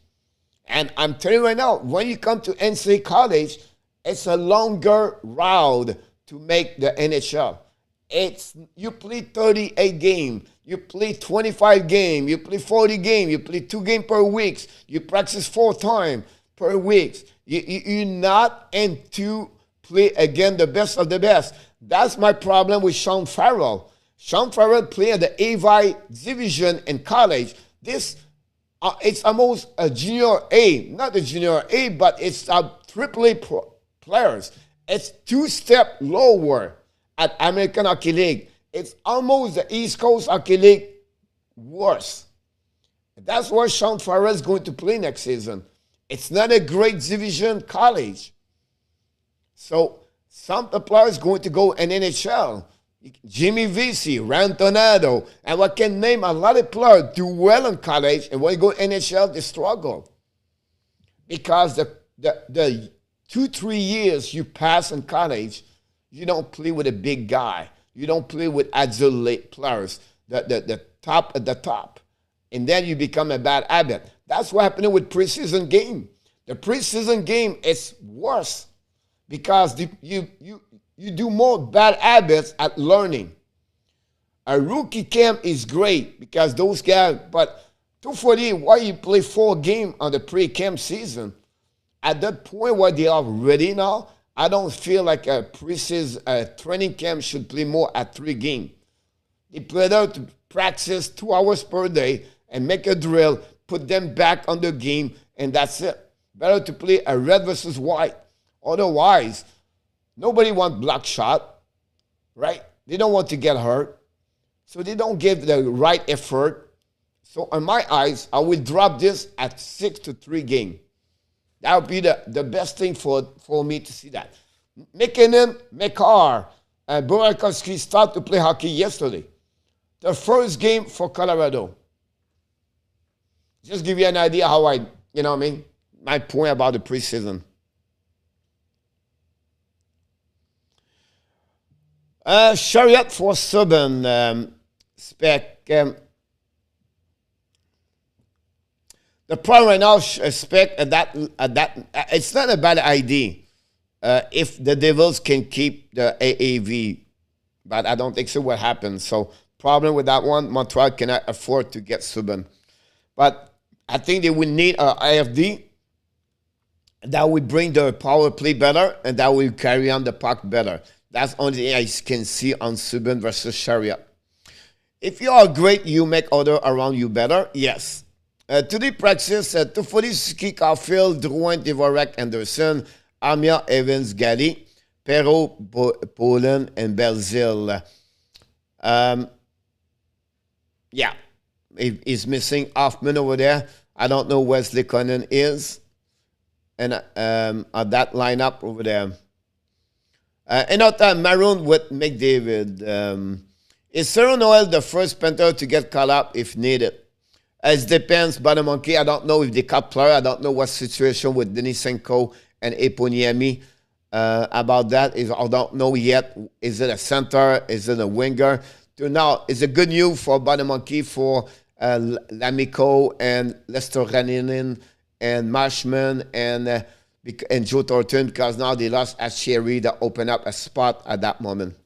And I'm telling you right now, when you come to NCAA college, it's a longer route to make the NHL. You play 38 games, you play 25 games, you play 40 games, you play 2 games per week, you practice 4 times per week. You're not into play again the best of the best. That's my problem with Sean Farrell. Sean Farrell played the AVI division in college. This it's almost a junior A, not a junior A, but it's a AAA players. It's 2 steps lower at American Hockey League. It's almost the East Coast Hockey League worse. That's where Sean Farrell is going to play next season. It's not a great division college. So some of the players going to go in NHL. Jimmy Vesey, Rantonado, and I can name a lot of players do well in college, and when you go NHL, they struggle. Because the 2-3 years you pass in college, you don't play with a big guy. You don't play with adult players, the top at the top. And then you become a bad habit. That's what happened with preseason game. The preseason game is worse because you do more bad habits at learning. A rookie camp is great because those guys, but 240, why you play 4 games on the pre-camp season? At that point where they are ready now, I don't feel like a preseason training camp should play more at 3 games. They play out to practice 2 hours per day and make a drill, put them back on the game, and that's it. Better to play a red versus white. Otherwise, nobody wants block shot, right? They don't want to get hurt. So they don't give the right effort. So in my eyes, I will drop this at 6-3 game. That would be the best thing for me to see that. McKinnon, McCarr, and Burakovsky start to play hockey yesterday. The first game for Colorado. Just give you an idea how my point about the preseason. Chariot for Subban spec. The problem right now, spec at that it's not a bad idea if the Devils can keep the AAV, but I don't think so. What happens? So problem with that one, Montreal cannot afford to get Subban, but I think they will need a IFD that will bring the power play better and that will carry on the puck better. That's the only thing I can see on Subban versus Chariot. If you are great, you make other around you better. Yes. Today practice, Tufolski, Caulfield, Drouin, Dvorak, Anderson, Amia, Evans, Gally, Perrault, Poland, and Belzil. Yeah. He's missing Hoffman over there. I don't know where Wesley Connon is. And at that lineup over there. And not Maroon with McDavid. Is Sarah Noel the first Panther to get called up if needed? It depends. Banamonkey, I don't know if they cut player. I don't know what situation with Denisenko and Eponiemi about that. I don't know yet. Is it a center? Is it a winger? Now, it's a good news for Banamonkey, for Lamico and Lester Raninen and Marshman and Joe Thornton, because now they lost Ashery that opened up a spot at that moment.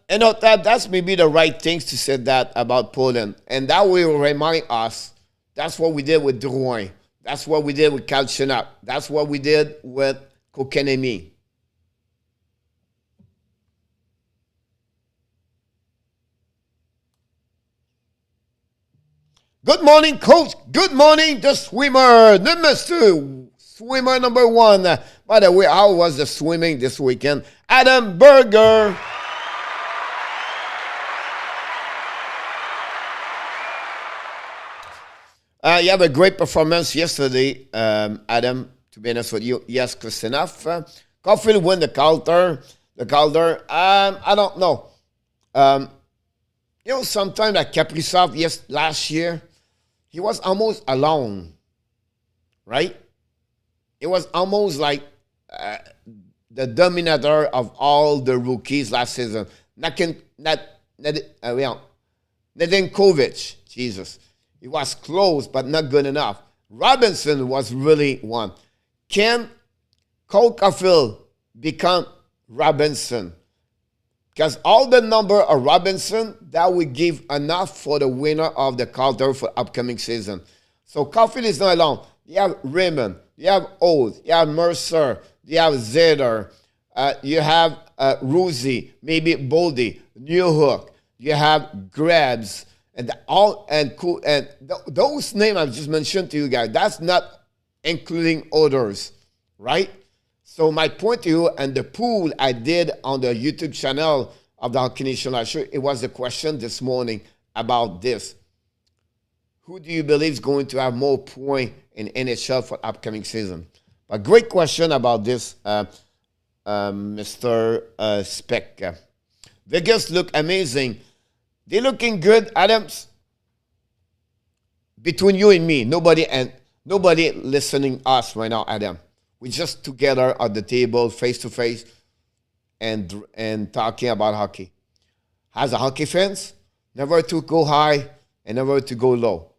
And that's maybe the right things to say that about Poland. And that will remind us, that's what we did with Drouin. That's what we did with Kalchenak. That's what we did with Kokenemi. Good morning, coach. Good morning, the swimmer, swimmer number 1. By the way, how was the swimming this weekend? Adam Berger. You have a great performance yesterday, Adam, to be honest with you. Yes, close enough. Caulfield won the Calder. I don't know. Sometimes like Kaprizov, last year, he was almost alone, right? It was almost like the dominator of all the rookies last season. Nedeljkovic, Jesus. He was close, but not good enough. Robinson was really one. Can Cole Caulfield become Robinson? Because all the number of Robinson, that would give enough for the winner of the Calder for upcoming season. So Caulfield is not alone. You have Raymond, you have Oath, you have Mercer, you have Zeder, you have Ruzi, maybe Boldy, Newhook, you have Grabs, and those names I've just mentioned to you guys, that's not including others, right? So my point to you, and the pool I did on the YouTube channel of the Hockey Nation Live Show. It was a question this morning about this. Who do you believe is going to have more points in NHL for upcoming season? A great question about this, Mr. Speck. Vegas look amazing. They're looking good, Adams. Between you and me, nobody listening us right now, Adam. We're just together at the table, face to face, and talking about hockey. As a hockey fans, never to go high and never to go low.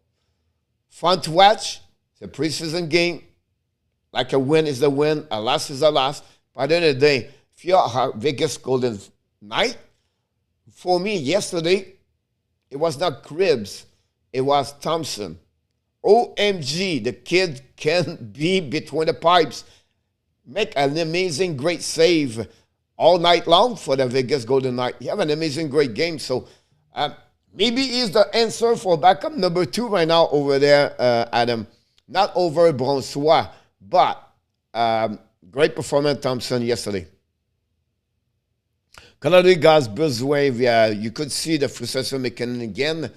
Fun to watch. It's a preseason game. Like a win is a win, a loss is a loss. By the end of the day, if you're a Vegas Golden Knight, for me yesterday, it was not Cribs, it was Thompson. OMG, the kid can be between the pipes. Make an amazing, great save all night long for the Vegas Golden Knight. You have an amazing, great game. So maybe he's the answer for backup number 2 right now over there, Adam. Not over Bronsois, but great performance, Thompson, yesterday. Calgary guys, Buzzwave, you could see the frustration McKinnon again.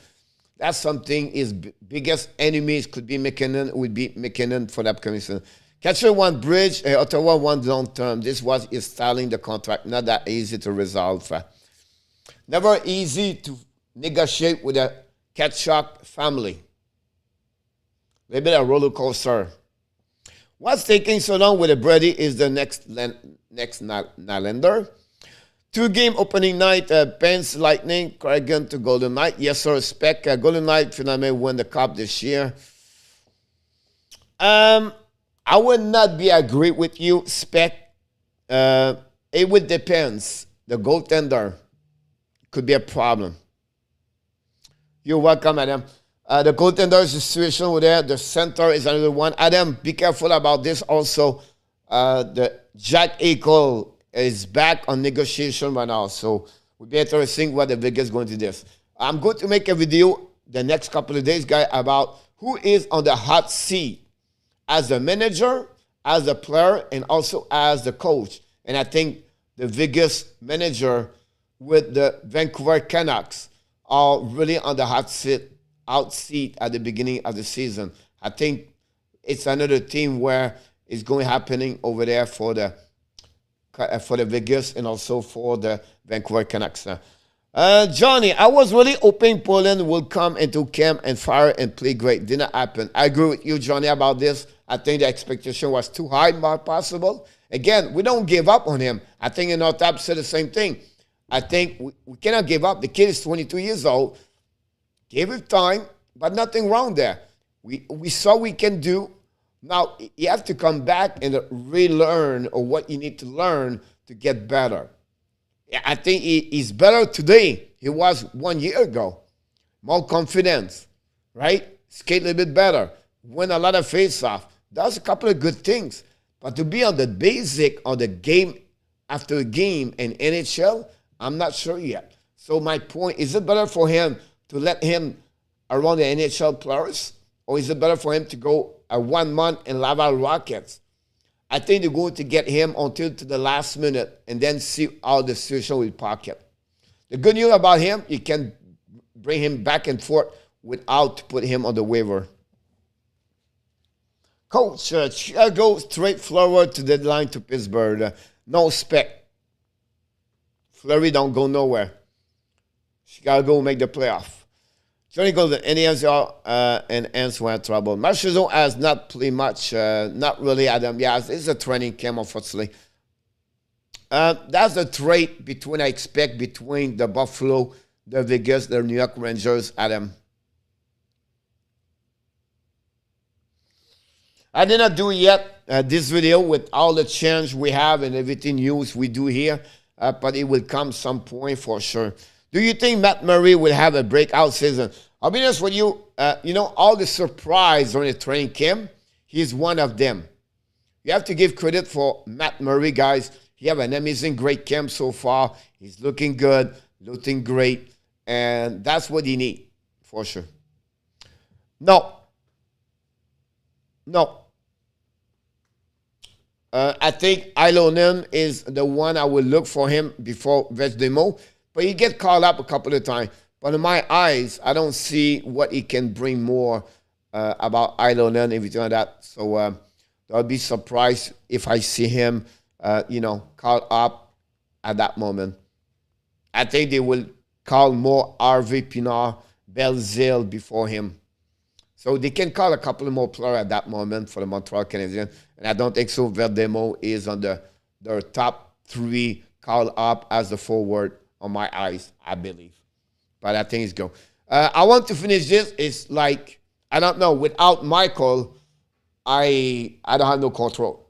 That's something his biggest enemies could be McKinnon, would be McKinnon for the upcoming season. Catcher one bridge, Ottawa one long term. This was installing the contract. Not that easy to resolve. Never easy to negotiate with a Ketchuk family. Maybe a roller coaster. What's taking so long with the Brady is the next Nylander. 2-game opening night, Pence Lightning, Cragen to Golden Knight. Yes, sir, Spec. Golden Knight finally won the cup this year. I would not be agree with you, Spec. It would depends. The goaltender could be a problem. You're welcome, Adam. The goaltender is a situation over there. The center is another one. Adam, be careful about this also. The Jack Eichel is back on negotiation right now. So we'll be interesting what the Vegas is going to do this. I'm going to make a video the next couple of days, guys, about who is on the hot seat as a manager, as a player, and also as the coach. And I think the Vegas manager with the Vancouver Canucks are really on the hot seat at the beginning of the season. I think it's another team where it's going happening over there for the Vegas and also for the Vancouver Canucks. Johnny, I was really hoping Poland would come into camp and fire and play great. Didn't happen. I agree with you, Johnny, about this. I think the expectation was too high, not possible. Again, we don't give up on him. I think in our top said the same thing. I think we cannot give up. The kid is 22 years old. Give him time, but nothing wrong there. We saw we can do. Now, you have to come back and relearn or what you need to learn to get better. I think he's better today. He was 1 year ago. More confidence, right? Skate a little bit better. Win a lot of face-off. That's a couple of good things. But to be on the basic on the game after game in NHL, I'm not sure yet. So my point, is it better for him to let him around the NHL players? Or is it better for him to go a 1 month in Laval Rockets? I think they're going to get him until to the last minute and then see how the situation will pocket. The good news about him, you can bring him back and forth without putting him on the waiver. Coach, Chicago straight forward to the line to Pittsburgh. No spec. Fleury don't go nowhere. Chicago will make the playoff. Johnny goes to Indians and ends when trouble. Marchessault has not played much. Not really, Adam. Yeah, it's a training camp, unfortunately. That's the trade I expect between the Buffalo, the Vegas, the New York Rangers, Adam. I did not do yet this video with all the change we have and everything news we do here, but it will come some point for sure. Do you think Matt Murray will have a breakout season? I'll be honest with you, all the surprise during the training camp, he's one of them. You have to give credit for Matt Murray, guys. He have an amazing, great camp so far. He's looking good, looking great, and that's what he need, for sure. No. I think Ilonen is the one I will look for him before Vesdemo. But he get called up a couple of times. But in my eyes, I don't see what he can bring more about Ireland and everything like that. So I'll be surprised if I see him, called up at that moment. I think they will call more Harvey Pinard, Belzile before him. So they can call a couple of more players at that moment for the Montreal Canadiens. And I don't think so. Verdemo is on their top 3 call up as the forward on my eyes, I believe. But I think it's go. I want to finish this. It's like, I don't know, without Michael, I don't have no control.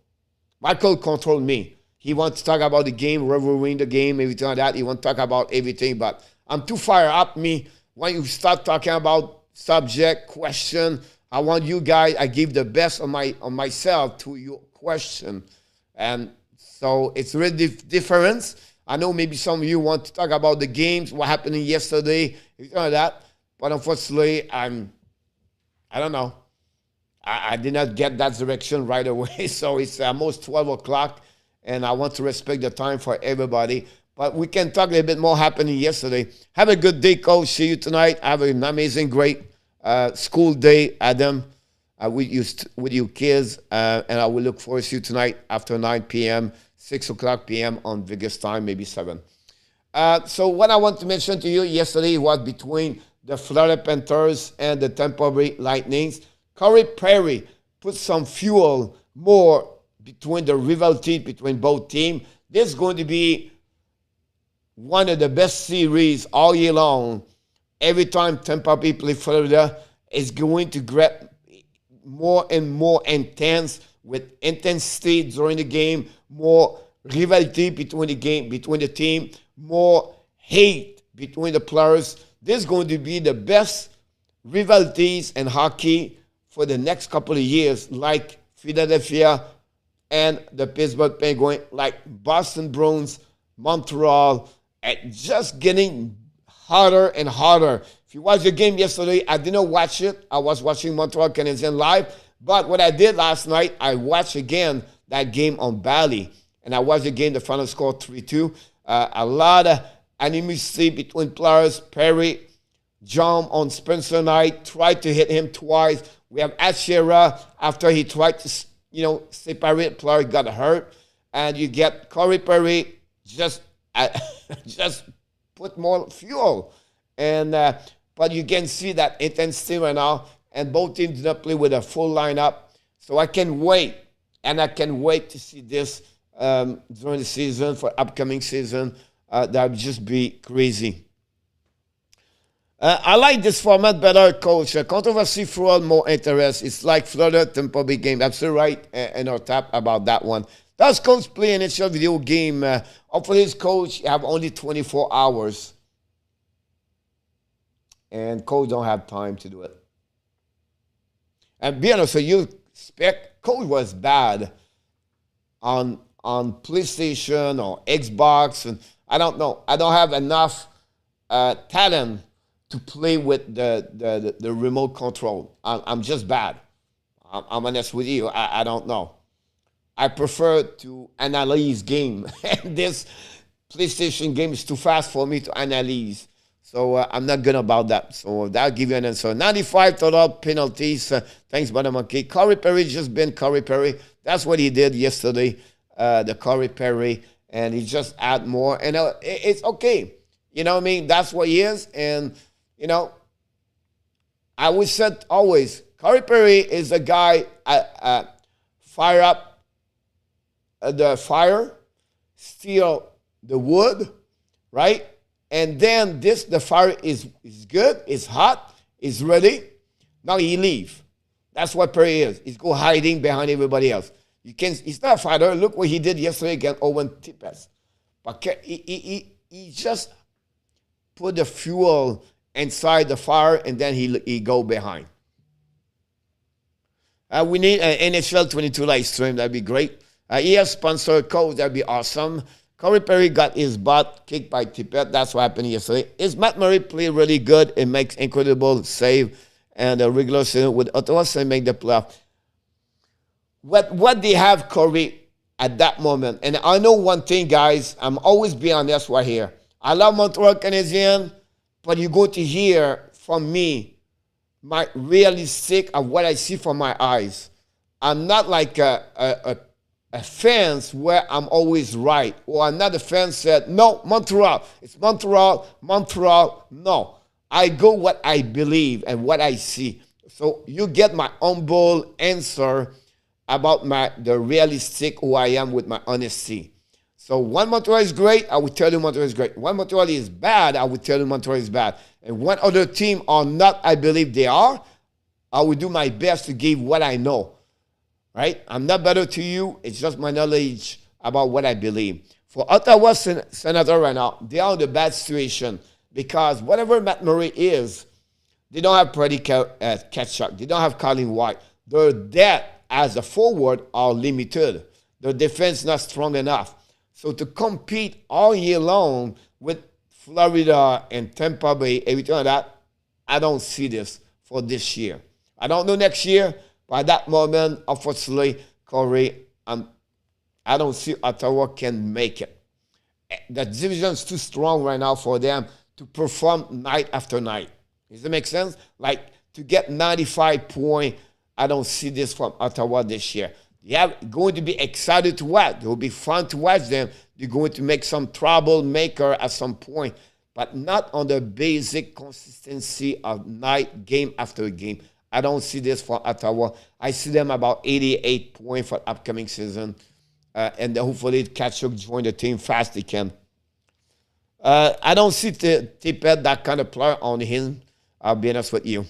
Michael controlled me. He wants to talk about the game, reviewing the game, everything like that. He wants to talk about everything, but I'm too fired up. Me, when you start talking about subject, question, I want you guys, I give the best of myself to your question. And so it's really different. I know maybe some of you want to talk about the games, what happened yesterday, everything like that. But unfortunately, I don't know. I did not get that direction right away. So it's almost 12 o'clock. And I want to respect the time for everybody. But we can talk a little bit more happening yesterday. Have a good day, Coach. See you tonight. Have an amazing, great school day, Adam, with you kids. And I will look forward to you tonight after 9 p.m., 6 o'clock p.m. on Vegas time, maybe 7. So what I want to mention to you yesterday was between the Florida Panthers and the Tampa Bay Lightnings. Corey Perry put some fuel more between the rivalry between both teams. This is going to be one of the best series all year long. Every time Tampa Bay play Florida, it's going to get more and more intense with intensity during the game, more rivalry between the team, more hate between the players. This is going to be the best rivalities in hockey for the next couple of years, like Philadelphia and the Pittsburgh Penguins, like Boston Bruins, Montreal, and just getting harder and harder. If you watched the game yesterday, I didn't watch it. I was watching Montreal Canadiens live. But what I did last night, I watched again that game on Bally. And I watched again the final score 3-2. A lot of animosity between players. Perry jumped on Spencer Knight, tried to hit him twice. We have Ashera after he tried to separate player, got hurt. And you get Corey Perry just put more fuel. And but you can see that intensity right now. And both teams did not play with a full lineup. So I can wait. And I can wait to see this during the season, for upcoming season. That would just be crazy. I like this format better, Coach. Controversy fuel more interest. It's like Florida Tampa Bay game. Absolutely right in our tap about that one. Does Coach play an NHL video game? Hopefully, this Coach have only 24 hours. And Coach don't have time to do it. And be honest, so you expect Coach was bad on PlayStation or Xbox, and I don't know. I don't have enough talent to play with the remote control. I'm just bad. I'm honest with you. I don't know. I prefer to analyze game. This PlayStation game is too fast for me to analyze. So I'm not good about that. So that'll give you an answer. 95 total penalties. Thanks, Brother Monkey. Corey Perry just been Corey Perry. That's what he did yesterday, the Corey Perry. And he just add more. And it's okay. You know what I mean? That's what he is. And, I always said always, Corey Perry is a guy fire up the fire, steal the wood, right? And then the fire is good, it's hot, it's ready. Now he leave. That's what Perry is. He's go hiding behind everybody else. He's not a fighter. Look what he did yesterday against Owen Tippett. But he just put the fuel inside the fire and then he go behind. We need an NHL 22 live stream. That'd be great. ES sponsor code. That'd be awesome. Corey Perry got his butt kicked by Tippett. That's what happened yesterday. Is Matt Murray play really good and makes incredible save and a regular season with Ottawa Senators make the playoff? What they have, Corey, at that moment, and I know one thing, guys, I'm always being honest right here. I love Montreal Canadiens, but you're going to hear from me my realistic of what I see from my eyes. I'm not like a fans where I'm always right, or another fan said, no, Montreal, it's Montreal, Montreal. No, I go what I believe and what I see. So you get my humble answer about the realistic who I am with my honesty. So when Montreal is great, I will tell you Montreal is great. When Montreal is bad, I will tell you Montreal is bad. And when other team are not, I believe they are, I will do my best to give what I know. Right? I'm not better to you. It's just my knowledge about what I believe. For Ottawa Senators right now, they are in a bad situation because whatever Matt Murray is, they don't have Freddie Tkachuk. They don't have Colin White. Their depth as a forward are limited. Their defense not strong enough. So to compete all year long with Florida and Tampa Bay, everything like that, I don't see this for this year. I don't know next year. But at that moment, unfortunately, Corey, I don't see Ottawa can make it. The division is too strong right now for them to perform night after night. Does that make sense? Like, to get 95 points, I don't see this from Ottawa this year. They are going to be excited to watch. It will be fun to watch them. They're going to make some troublemaker at some point, but not on the basic consistency of night, game after game. I don't see this for Ottawa. I see them about 88 points for upcoming season. And hopefully Tkachuk join the team fast they can. I don't see Tippett, that kind of player on him. I'll be honest with you.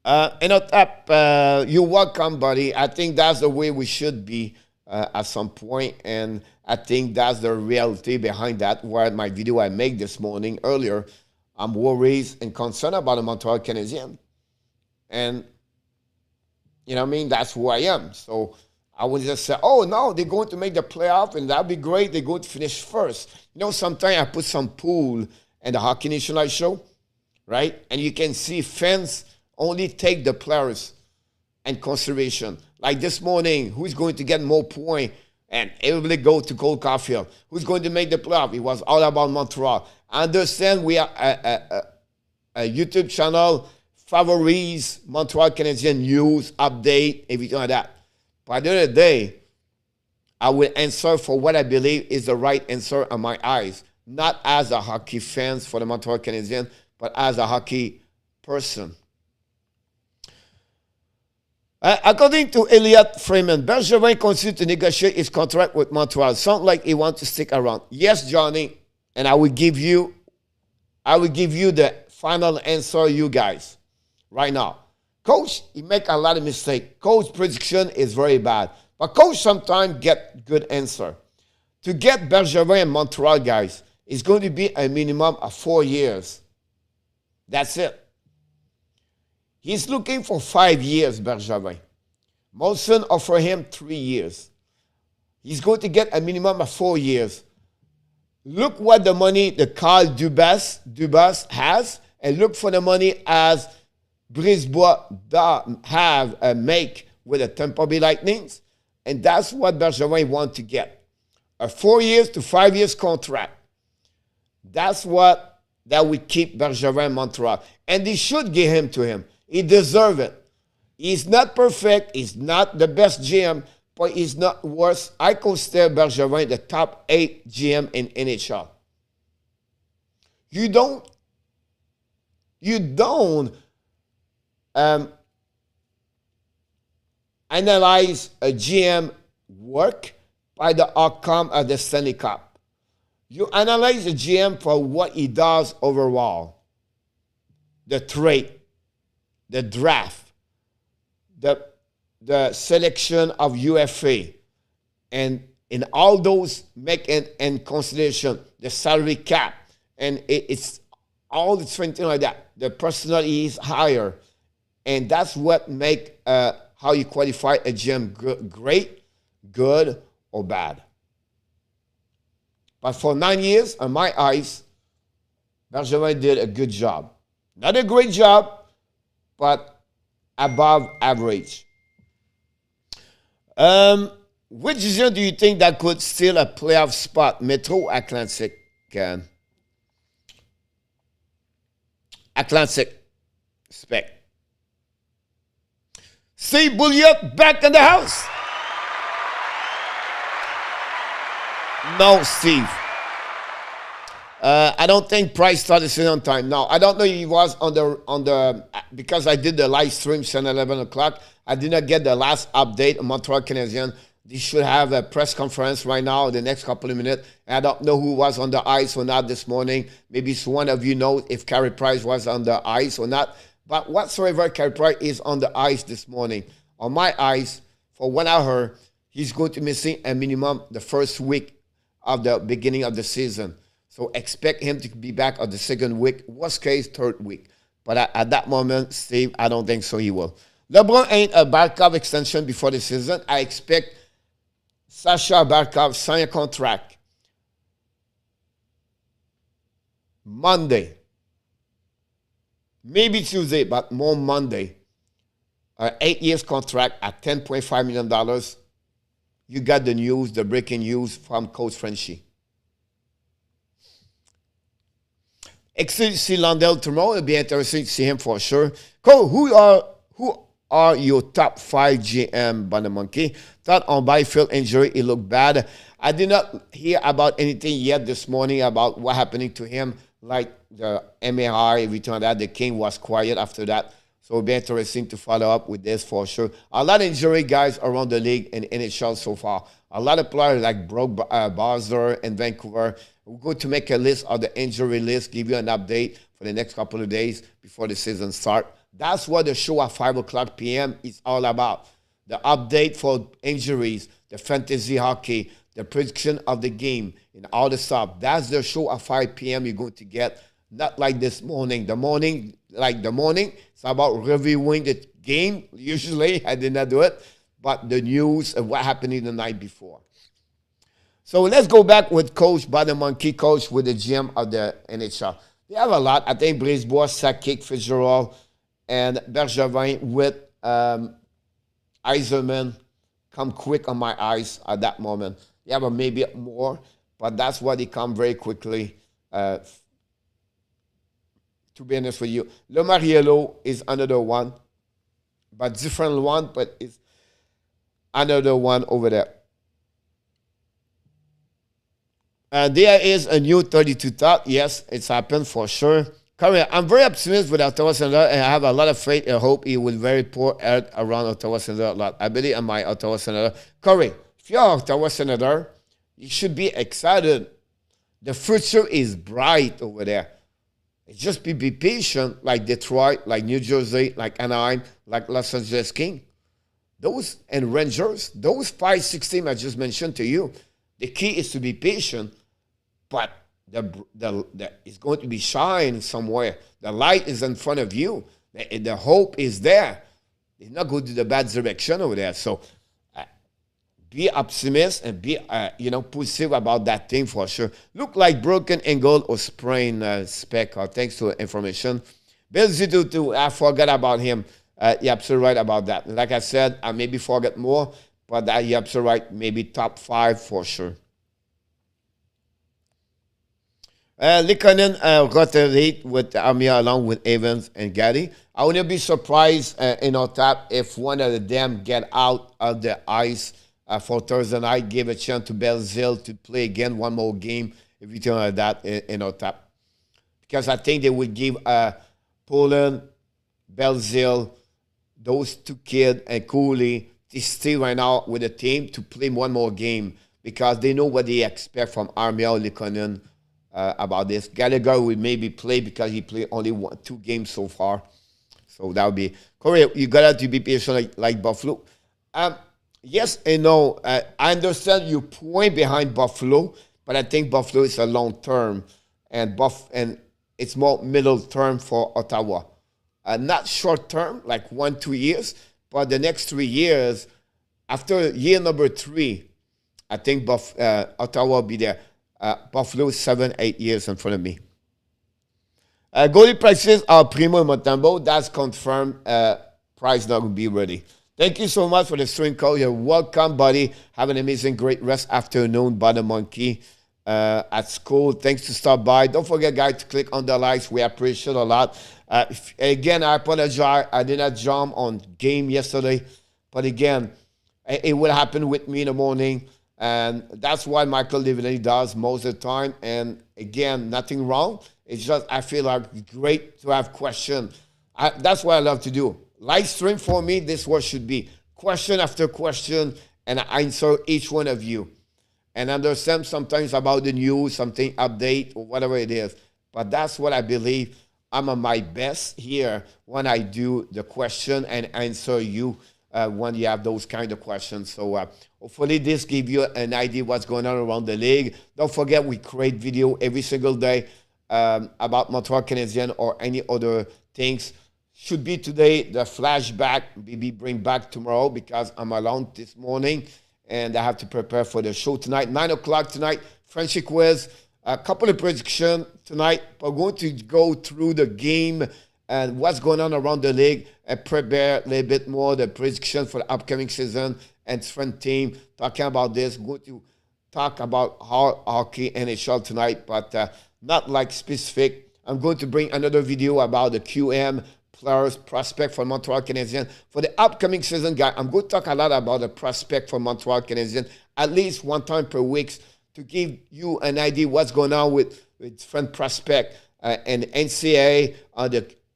And on top, you're welcome, buddy. I think that's the way we should be at some point. And I think that's the reality behind that. Where my video I made this morning earlier, I'm worried and concerned about the Montreal Canadiens. And, you know what I mean? That's who I am. So I would just say, oh, no, they're going to make the playoff, and that'll be great. They're going to finish first. You know, sometimes I put some pool in the Hockey National show, right? And you can see fans only take the players in consideration. Like this morning, who's going to get more points? And everybody go to Cole Caulfield. Who's going to make the playoff? It was all about Montreal. I understand we are a YouTube channel, favorites, Montreal Canadiens news, update, everything like that. But at the end of the day, I will answer for what I believe is the right answer in my eyes. Not as a hockey fan for the Montreal Canadiens, but as a hockey person. According to Elliot Freeman, Bergevin continues to negotiate his contract with Montreal. Sounds like he wants to stick around. Yes, Johnny, and I will give you the final answer, you guys, right now. Coach, he make a lot of mistakes. Coach prediction is very bad, but coach sometimes get good answer. To get Bergevin in Montreal, guys, it's going to be a minimum of 4 years. That's it. He's looking for 5 years, Bergevin. Molson offered him 3 years. He's going to get a minimum of 4 years. Look what the money that Carl Dubas has, and look for the money as Brisebois have make with the Tampa Bay Lightning. And that's what Bergevin wants to get. A 4 years to 5 years contract. That's what that would keep Bergevin in Montreal. And they should give him to him. He deserves it. He's not perfect. He's not the best GM, but he's not worse. I consider Bergevin the top 8 GM in NHL. You don't analyze a GM work by the outcome of the Stanley Cup. You analyze a GM for what he does overall. The trade, the draft, the selection of UFA, and in all those make in consideration the salary cap, and it's all the things like that. The personnel is higher, and that's what make how you qualify a GM great, good, or bad. But for 9 years, in my eyes, Bergevin did a good job. Not a great job, but above average. Which division do you think that could steal a playoff spot? Metro, Atlantic? Atlantic. Spec. Steve Bulliott back in the house. No, Steve. I don't think Price started season on time. No, I don't know if he was on the because I did the live stream since 11 o'clock. I did not get the last update on Montreal Canadiens. They should have a press conference right now in the next couple of minutes. I don't know who was on the ice or not this morning. Maybe one of you know if Carey Price was on the ice or not. But whatsoever, Carey Price is on the ice this morning. On my eyes, for what I heard, he's going to be missing a minimum the first week of the beginning of the season. So expect him to be back on the second week, worst case, third week. But at that moment, Steve, I don't think so he will. LeBron ain't a Barkov extension before the season. I expect Sasha Barkov sign a contract Monday. Maybe Tuesday, but more Monday. 8 years contract at $10.5 million. You got the news, the breaking news from Coach Frenchy. Excited to see Lundell tomorrow. It'll be interesting to see him for sure. Cole, who are your top 5 GM, Banner Monkey? Thought on Byfield injury, it looked bad. I did not hear about anything yet this morning about what happening to him, like the MRI, everything like that. The King was quiet after that. So it'll be interesting to follow up with this for sure. A lot of injury guys around the league and NHL so far. A lot of players like Brock Bosler in Vancouver. We're going to make a list of the injury list, give you an update for the next couple of days before the season starts. That's what the show at 5 o'clock p.m. is all about. The update for injuries, the fantasy hockey, the prediction of the game, and all the stuff. That's the show at 5 p.m. you're going to get. Not like this morning. The morning, it's about reviewing the game. Usually, I did not do it. But the news of what happened the night before. So let's go back with Coach Banner Monkey, Coach with the GM of the NHL. They have a lot. I think Brisebois, Sakic, Fitzgerald, and Bergevin with Eiserman come quick on my eyes at that moment. They have maybe more, but that's why they come very quickly. To be honest with you, Lemariello is another one, but different one, but it's another one over there. There is a new 32 thought. Yes, it's happened for sure. Currently, I'm very optimistic with Ottawa Senators, and I have a lot of faith and hope he will very pour out around Ottawa Senators a lot. I believe in my Ottawa Senator. Corey, if you're an Ottawa Senator, you should be excited. The future is bright over there. Just be patient, like Detroit, like New Jersey, like Anaheim, like Los Angeles King. Those and Rangers, those 5-6 teams I just mentioned to you, the key is to be patient, but it's going to be shine somewhere. The light is in front of you. The hope is there. It's not going to the bad direction over there. So be optimist and be positive about that thing for sure. Look like broken ankle or sprained spec. Thanks to the information. Bill Zidutu, I forgot about him. You're absolutely right about that. Like I said, I maybe forget more, but you're absolutely right. Maybe top 5 for sure. Likonen rotate with Armia along with Evans and Gaddy. I wouldn't be surprised in our top if one of them get out of the ice for Thursday night, give a chance to Belzile to play again one more game, everything like that in our top. Because I think they would give Poland, Belzile, those 2 kids, and Cooley to stay right now with the team to play one more game because they know what they expect from Armia or Likonen about this. Gallagher will maybe play because he played only 2 games so far. So that would be Corey. You got to be patient like Buffalo. Yes and no. I understand your point behind Buffalo, but I think Buffalo is a long term, and it's more middle term for Ottawa. Not short term, like 1-2 years, but the next 3 years. After year number 3, I think Ottawa will be there. Buffalo 7-8 years in front of me. Goalie prices are Primo and Montembeault. That's confirmed. Price not going to be ready. Thank you so much for the stream call. You're welcome, buddy. Have an amazing, great rest afternoon, Butter Monkey, at school. Thanks to stop by. Don't forget, guys, to click on the likes. We appreciate a lot. Again, I apologize. I did not jump on game yesterday. But again, it will happen with me in the morning. And that's what Michael Livinelli does most of the time. And again, nothing wrong. It's just I feel like it's great to have questions. That's what I love to do. Live stream for me, this is what should be. Question after question, and I answer each one of you. And understand sometimes about the news, something update, or whatever it is. But that's what I believe. I'm at my best here when I do the question and answer you when you have those kind of questions. So hopefully this gives you an idea what's going on around the league. Don't forget we create video every single day about Montreal Canadiens or any other things. Should be today the flashback, maybe bring back tomorrow because I'm alone this morning and I have to prepare for the show tonight. 9 o'clock tonight, Frenchy quiz. A couple of predictions tonight. We're going to go through the game and what's going on around the league and prepare a little bit more the prediction for the upcoming season and friend team. Talking about this, going to talk about hockey NHL tonight, but not like specific. I'm going to bring another video about the QM players prospect for Montreal Canadiens for the upcoming season, guys. I'm going to talk a lot about the prospect for Montreal Canadiens at least one time per week to give you an idea what's going on with friend prospect and NCAA,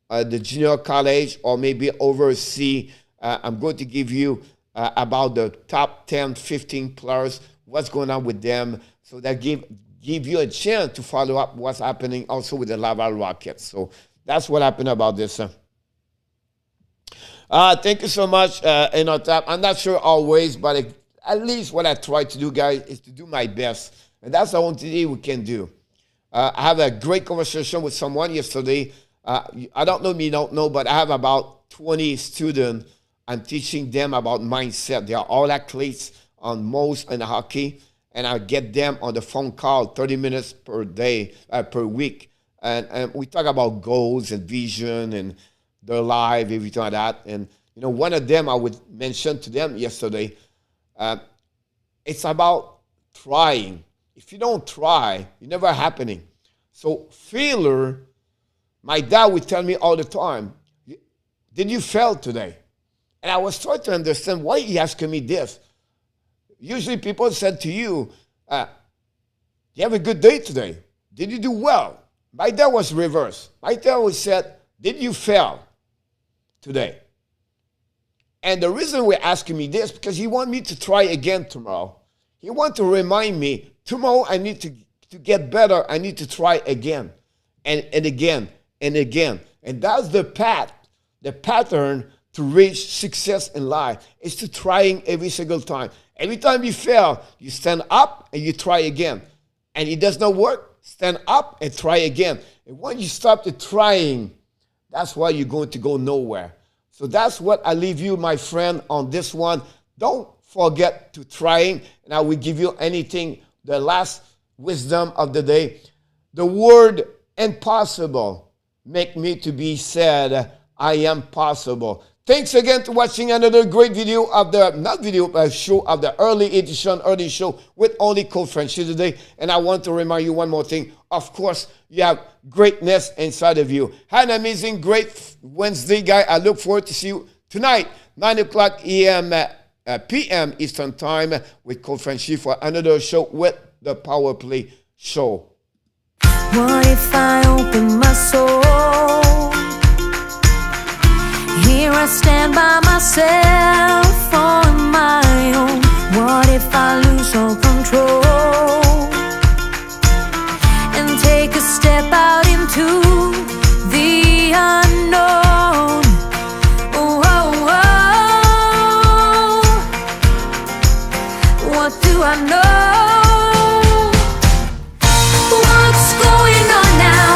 the junior college, or maybe overseas. I'm going to give you about the top 10, 15 players, what's going on with them, so that give you a chance to follow up what's happening also with the Laval Rockets. So that's what happened about this. Thank you so much, I'm not sure always, but at least what I try to do, guys, is to do my best. And that's the only thing we can do. I have a great conversation with someone yesterday. I don't know, me don't know, but I have about 20 students. I'm teaching them about mindset. They are all athletes on most in hockey. And I get them on the phone call 30 minutes per day, per week. And we talk about goals and vision and their life, everything like that. And, you know, one of them I would mention to them yesterday, it's about trying. If you don't try, it's never happening. So failure, my dad would tell me all the time, did you fail today? And I was trying to understand why he asking me this. Usually people said to you, you have a good day today? Did you do well? My dad was reversed. My dad always said, did you fail today? And the reason we're asking me this, because he wants me to try again tomorrow. He wants to remind me, tomorrow I need to get better. I need to try again and again and again. And that's the path, the pattern to reach success in life is to trying every single time. Every time you fail, you stand up and you try again. And it does not work, stand up and try again. And when you stop the trying, that's why you're going to go nowhere. So that's what I leave you, my friend, on this one. Don't forget to trying, and I will give you anything, the last wisdom of the day. The word impossible make me to be said, I am possible. Thanks again for watching another great video of the, show of the early show with only Coach Frenchy today. And I want to remind you one more thing. Of course, you have greatness inside of you. Have an amazing, great Wednesday, guy. I look forward to see you tonight, 9 o'clock p.m. Eastern Time with Coach Frenchy for another show with the Power Play Show. What if I open my soul? Here I stand by myself on my own. What if I lose all control and take a step out into the unknown? Oh, oh, oh. What do I know? What's going on now?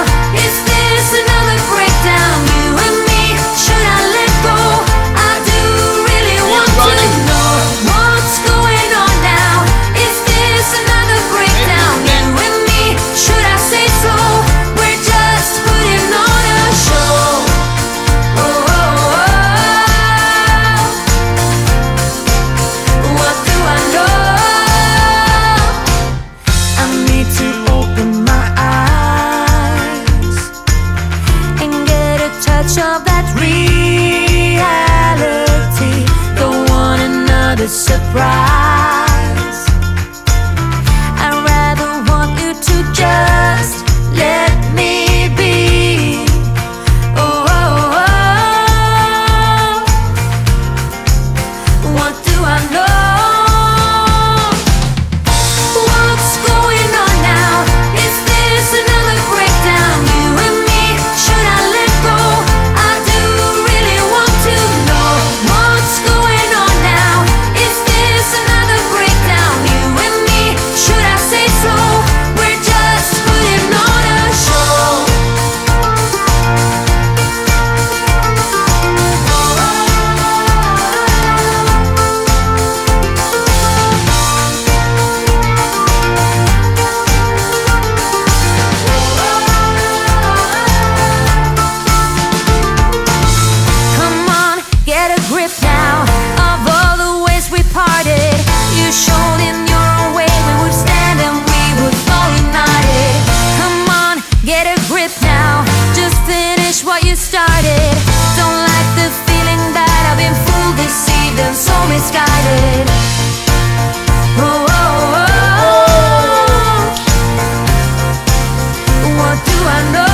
surprise. I'd rather want you to just let me be. Oh, oh, oh. What do I know? What's going on now? Is this another breakdown? You and me, should I let go? I do really want to know what's going on now. Is this another breakdown? You and me, should I say so? We're just putting on a show. Come on, get a grip now of all the ways we parted. You showed in your own way we would stand and we would fall united. Come on, get a grip now. Just finish what you started. Don't like the feeling that I've been fooled, deceived, and so misguided. Oh, oh, oh. What do I know?